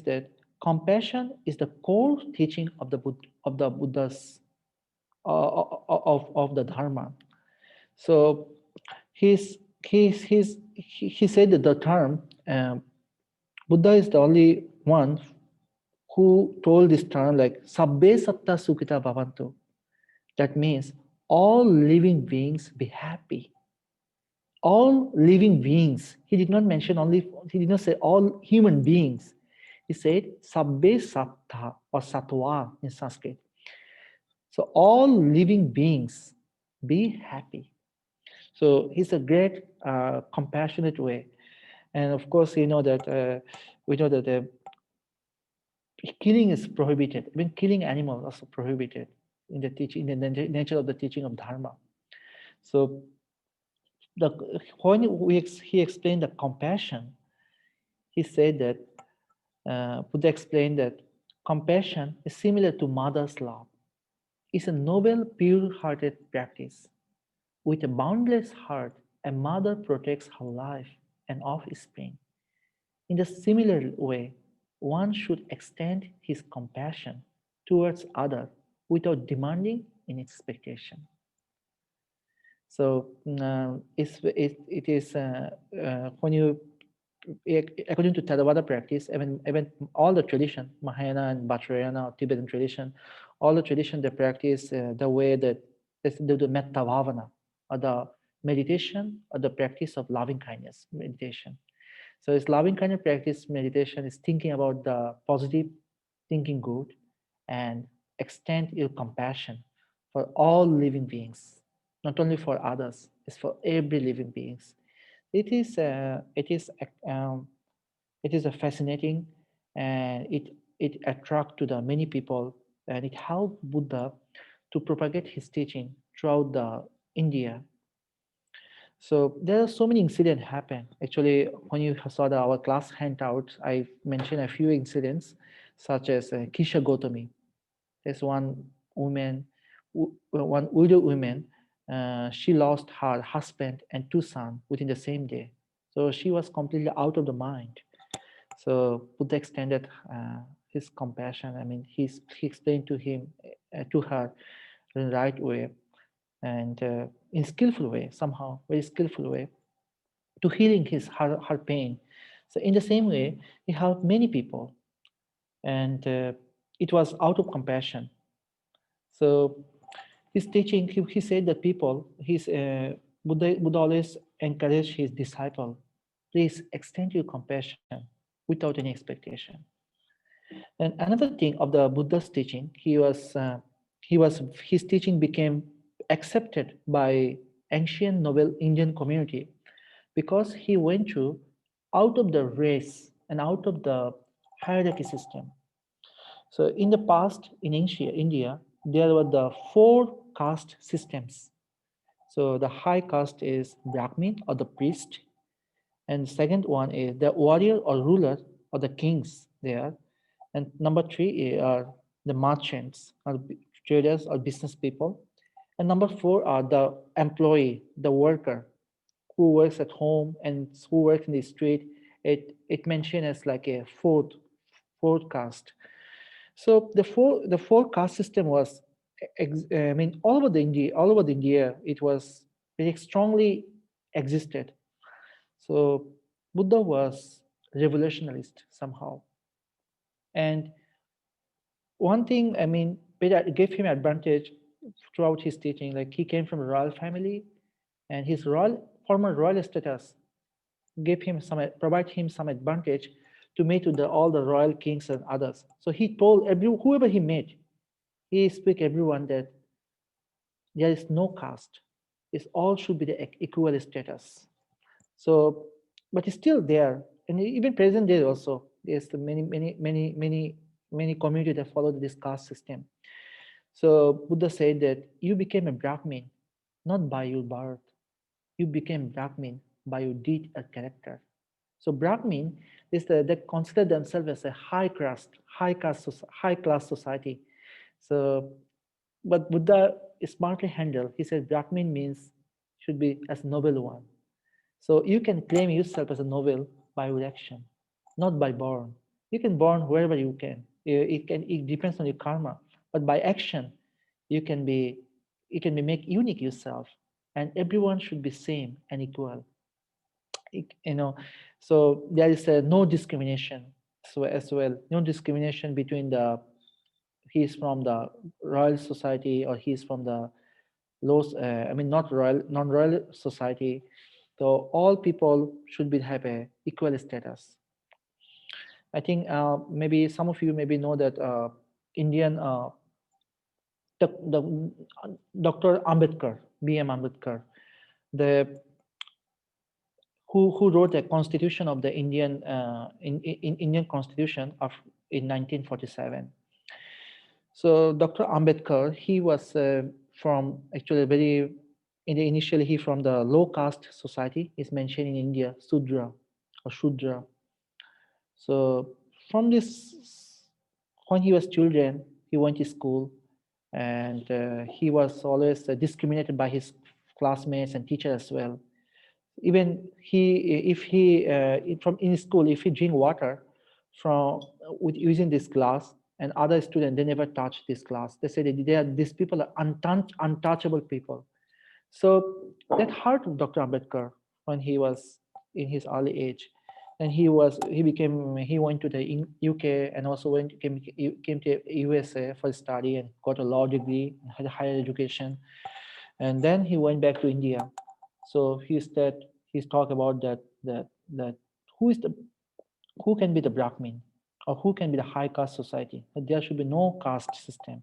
that compassion is the core teaching of the Buddha's of the Dharma. So he said that the term Buddha is the only one who told this term like sabbe satta sukhita bhavantu. That means all living beings be happy. All living beings. He did not mention only, he did not say all human beings. He said sabbe sattva or sattva in Sanskrit. So all living beings be happy. So he's a great compassionate way. And of course, you know that we know that killing is prohibited. Even killing animals also prohibited in the teaching, in the nature of the teaching of Dharma. So when he explained the compassion, he said that Buddha explained that compassion is similar to mother's love. It's a noble, pure-hearted practice. With a boundless heart, a mother protects her life and offspring. In a similar way, one should extend his compassion towards others without demanding any expectation. So it is when you, according to Theravada practice, even all the tradition, Mahayana and Vajrayana, Tibetan tradition, all the tradition they practice the way that they do the metta bhavana, or the meditation or the practice of loving kindness meditation. So it's loving kindness practice meditation is thinking about the positive, thinking good, and extend your compassion for all living beings, not only for others, it's for every living beings. It is it is a fascinating, and it attract to the many people, and it helped Buddha to propagate his teaching throughout the India. So there are so many incidents happen. Actually, when you saw our class handout, I mentioned a few incidents, such as Kisha Gotami. There's one woman, one widow woman. She lost her husband and two sons within the same day. So she was completely out of the mind. So Buddha extended his compassion. I mean, he explained to her in the right way, and in skillful way, somehow very skillful way, to healing her pain. So in the same way, he helped many people, and it was out of compassion. So his teaching, he said that people, Buddha always encouraged his disciple, please extend your compassion without any expectation. And another thing of the Buddha's teaching, his teaching became accepted by ancient noble Indian community because he went through out of the race and out of the hierarchy system. So in the past, in ancient India, there were the four caste systems. So the high caste is Brahmin or the priest, and second one is the warrior or ruler or the kings there, and number three are the merchants or traders or business people, and number four are the employee, the worker who works at home and who works in the street. It mentioned as like a fourth caste. So the four caste system was, I mean, all over the India, it was very strongly existed. So Buddha was revolutionist somehow. And one thing, I mean, it gave him advantage throughout his teaching. Like he came from a royal family, and his former royal status provide him some advantage to meet with all the royal kings and others. So he told whoever he met, he speak everyone that there is no caste. It's all should be the equal status. So, but it's still there, and even present day also, there's the many communities that follow this caste system. So Buddha said that you became a Brahmin not by your birth. You became Brahmin by your deed and character. So Brahmin is they consider themselves as a high class society. So, but Buddha smartly handled. He said Brahmin means should be as noble one. So you can claim yourself as a noble by your action, not by born. You can born wherever you can. It depends on your karma, but by action, you can be make unique yourself, and everyone should be same and equal. You know, so there is no discrimination. So as well, no discrimination between the he's from the royal society or he's from the low. I mean, not royal, non-royal society. So all people should be have a equal status. I think maybe some of you maybe know that Indian the Dr. Ambedkar, B.M. Ambedkar, the who wrote the Constitution of the Indian in Indian Constitution of in 1947. So Dr. Ambedkar, he was from actually very initially he from the low caste society. Is mentioned in India, Sudra or Shudra. So from this, when he was children, he went to school, and he was always discriminated by his classmates and teachers as well. Even if he from in school, if he drink water from with using this glass, and other students they never touch this glass. They say that these people are untouchable people. So that hurt Dr. Ambedkar when he was in his early age. And he went to the UK and also came to USA for study and got a law degree and had a higher education. And then he went back to India. So he's talk about that who is the who can be the Brahmin or who can be the high caste society. There should be no caste system.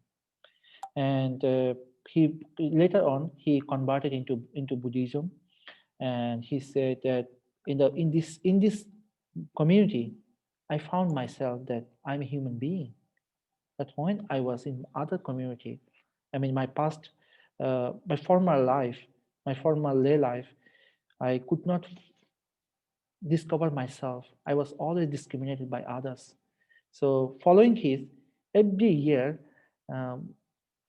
And he later on he converted into Buddhism, and he said that in this community, I found myself that I'm a human being. But when I was in other community, I mean my past, my former life, my former lay life, I could not discover myself. I was always discriminated by others. So following his, every year, um,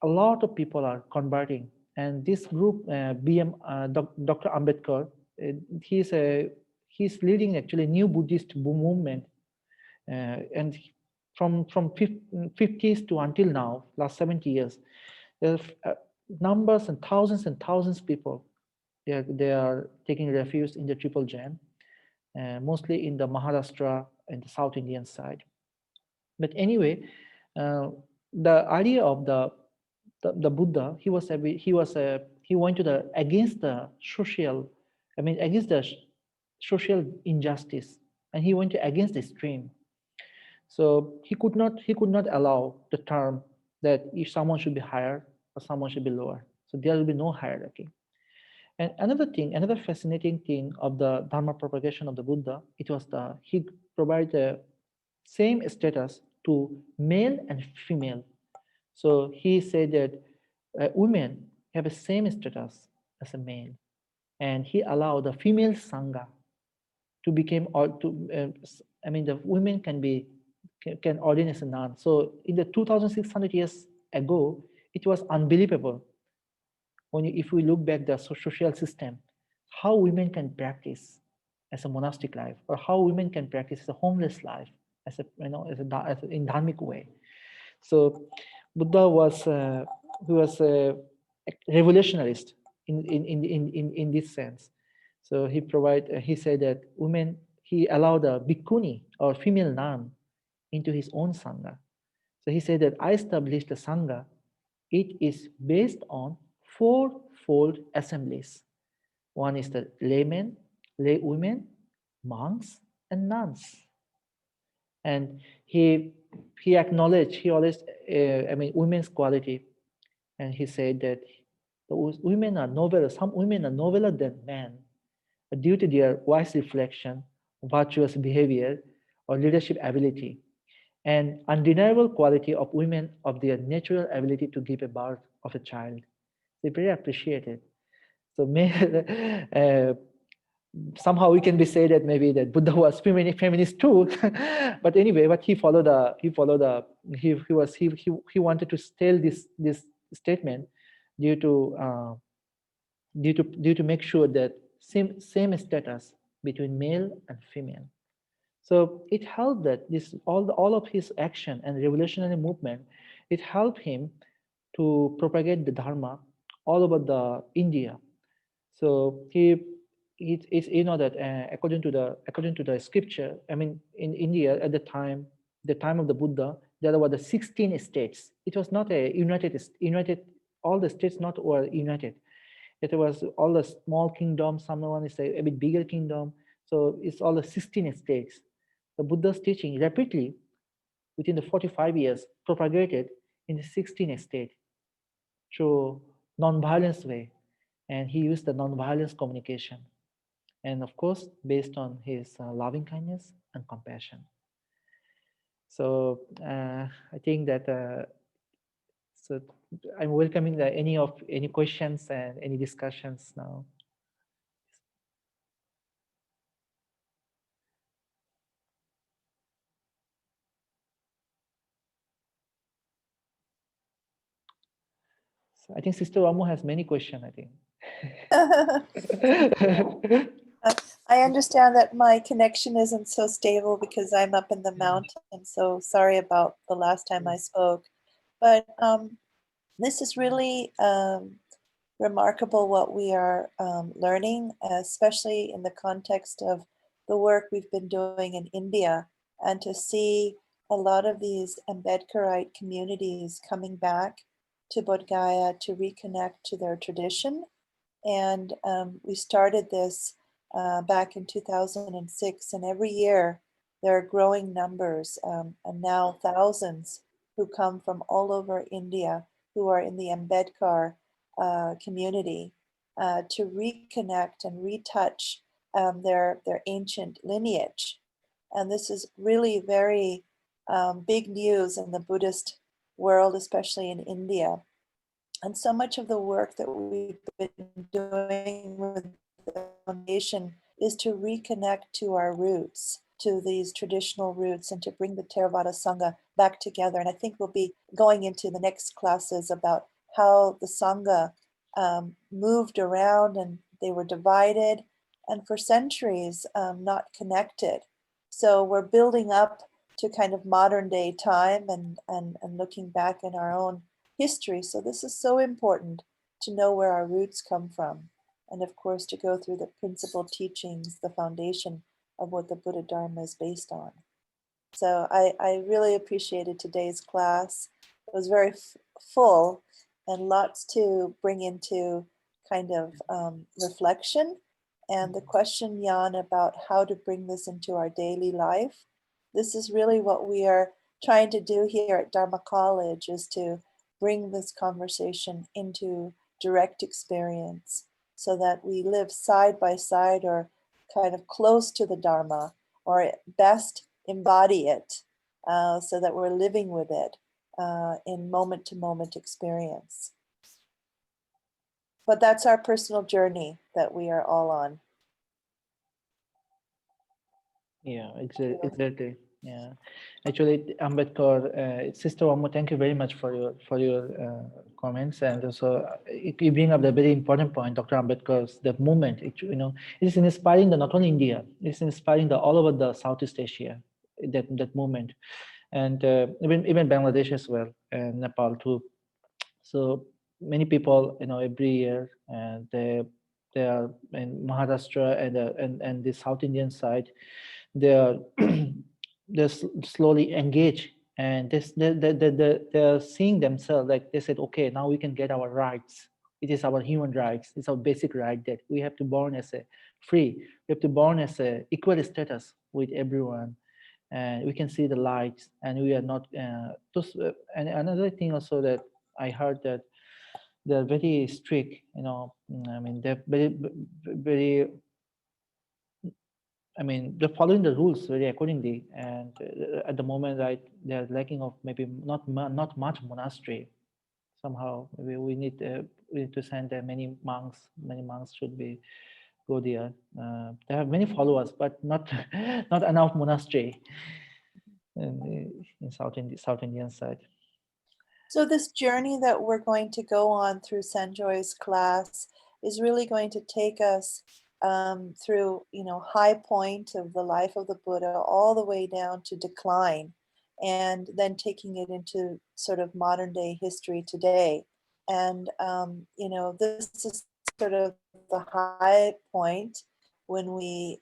a lot of people are converting. And this group, Dr. Ambedkar, uh, he's a he's leading actually new Buddhist movement, and from 50s to until now, last 70 years, there are numbers and thousands of people. They are taking refuge in the Triple Gem, mostly in the Maharashtra and the South Indian side. But anyway, uh, the idea of the Buddha, he went to the against the social, I mean against the social injustice, and he went against the stream. So he could not allow the term that if someone should be higher or someone should be lower. So there will be no hierarchy. And another fascinating thing of the Dharma propagation of the Buddha, it was he provided the same status to male and female. So he said that women have the same status as a male, and he allowed the female sangha to become or to. I mean, the women can ordain as a nun. So in the 2,600 years ago, it was unbelievable if we look back the social system, how women can practice as a monastic life, or how women can practice as a homeless life, as a in dharmic way. So Buddha was he was a revolutionist in this sense. So he said that women, he allowed a bhikkhuni or female nun into his own sangha. So he said that I established a sangha. It is based on fourfold assemblies. One is the laymen, lay women, monks, and nuns. And he acknowledged, he always I mean women's quality, and he said that women are nobler. Some women are nobler than men due to their wise reflection, virtuous behavior, or leadership ability, and undeniable quality of women of their natural ability to give a birth of a child. They very appreciated. So somehow we can be say that maybe that Buddha was feminist too, but anyway, but he wanted to tell this statement due to due to make sure that same status between male and female. So it helped that this all of his action and revolutionary movement, it helped him to propagate the Dharma all over the India. So it's that according to the scripture, I mean, in India at the time of the Buddha, there were the 16 states. It was not a united. All the states not were united. It was all the small kingdoms. Someone is a bit bigger kingdom. So it's all the 16 states. The Buddha's teaching rapidly within the 45 years propagated in the 16 states through non-violence way, and he used the non-violence communication, and of course based on his loving kindness and compassion. So I think that so I'm welcoming any questions and any discussions now. So I think Sister Ramu has many questions, I think. I understand that my connection isn't so stable because I'm up in the mountain. So sorry about the last time I spoke. But this is really remarkable what we are learning, especially in the context of the work we've been doing in India, and to see a lot of these Ambedkarite communities coming back to Bodh Gaya to reconnect to their tradition. And we started this back in 2006, and every year there are growing numbers, and now thousands who come from all over India who are in the Ambedkar community to reconnect and retouch their ancient lineage. And this is really very big news in the Buddhist world, especially in India. And so much of the work that we've been doing with the foundation is to reconnect to our roots, to these traditional roots, and to bring the Theravada Sangha back together. And I think we'll be going into the next classes about how the Sangha moved around and they were divided and for centuries not connected. So we're building up to kind of modern day time and looking back in our own history. So this is so important to know where our roots come from. And of course, to go through the principal teachings, the foundation of what the Buddha Dharma is based on. So I really appreciated today's class. It was very full and lots to bring into kind of reflection. And the question, Jan, about how to bring this into our daily life, this is really what we are trying to do here at Dharma College, is to bring this conversation into direct experience so that we live side by side or kind of close to the Dharma, or at best embody it so that we're living with it in moment to moment experience. But that's our personal journey that we are all on. Yeah, exactly. Yeah, actually, Ambedkar, Sister Ramu, thank you very much for your comments, and also you bring up the very important point, Dr. Ambedkar's the movement. It is inspiring not only India, it's inspiring all over the Southeast Asia, that movement, and even Bangladesh as well, and Nepal too. So many people, every year, and they are in Maharashtra and the South Indian side, they are they slowly engage, and they're seeing themselves like they said, okay, now we can get our rights. It is our human rights. It's our basic right that we have to born as a free. We have to born as a equal status with everyone, and we can see the lights, and we are not. And another thing also that I heard that they're very strict. I mean, they're very. I mean, they're following the rules very accordingly, and at the moment, right, they're lacking of maybe not much monastery. Somehow, maybe we need to send many monks. Many monks should be go there. They have many followers, but not not enough monastery in South Indian side. So this journey that we're going to go on through Sanjoy's class is really going to take us through, high point of the life of the Buddha all the way down to decline, and then taking it into sort of modern day history today. And, this is sort of the high point when we,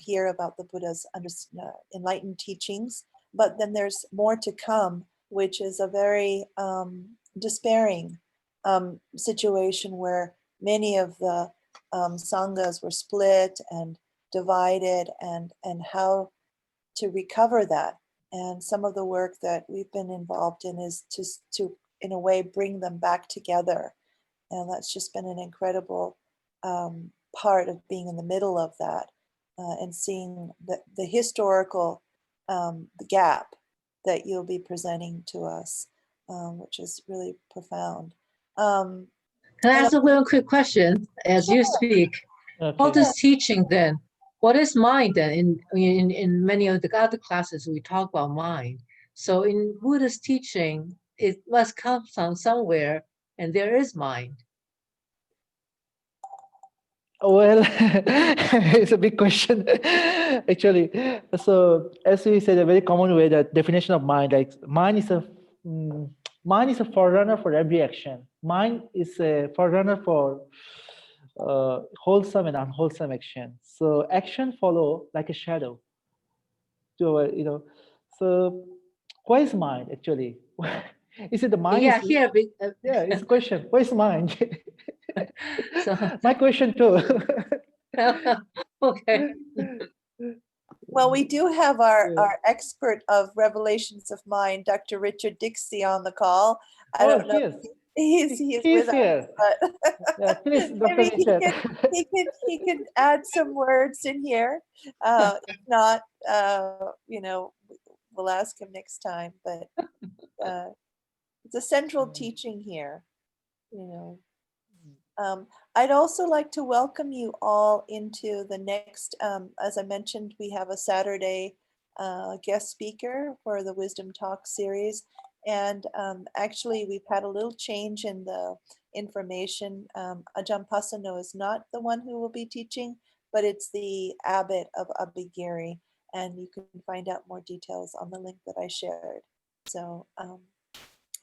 hear about the Buddha's enlightened teachings. But then there's more to come, which is a very despairing situation where many of the sanghas were split and divided, and how to recover that. And some of the work that we've been involved in is to in a way bring them back together. And that's just been an incredible part of being in the middle of that, and seeing the historical the gap that you'll be presenting to us, which is really profound. Can I and ask a little quick question as you speak? All Okay. this teaching then, what is mind then? In many of the other classes, we talk about mind. So in Buddha's teaching, it must come from somewhere, and there is mind. Well, it's a big question, actually. So, as we said, a very common way that definition of mind, like mind is a forerunner for every action. Mind is a forerunner for wholesome and unwholesome action. So, action follow like a shadow. So what is mind actually? Is it the mind? Yeah, is, here. yeah, it's a question. What is mind? So My question too. okay. well, we do have our, Yeah. our expert of revelations of mind, Dr. Richard Dixie, on the call. I don't know. Yes. He's He's with us, here. but Yeah, please, Dr. maybe Richard. he could add some words in here. If not, we'll ask him next time. But it's a central teaching here. I'd also like to welcome you all into the next, as I mentioned, we have a Saturday guest speaker for the Wisdom Talk series. And actually, we've had a little change in the information. Ajahn Pasano is not the one who will be teaching, but it's the abbot of Abhigiri. And you can find out more details on the link that I shared. So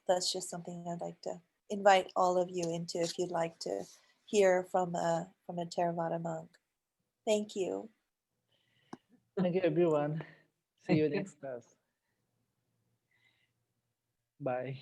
that's just something I'd like to invite all of you into if you'd like to hear from a Theravada monk. Thank you. Thank you, everyone. See Thank you you. next class. Bye.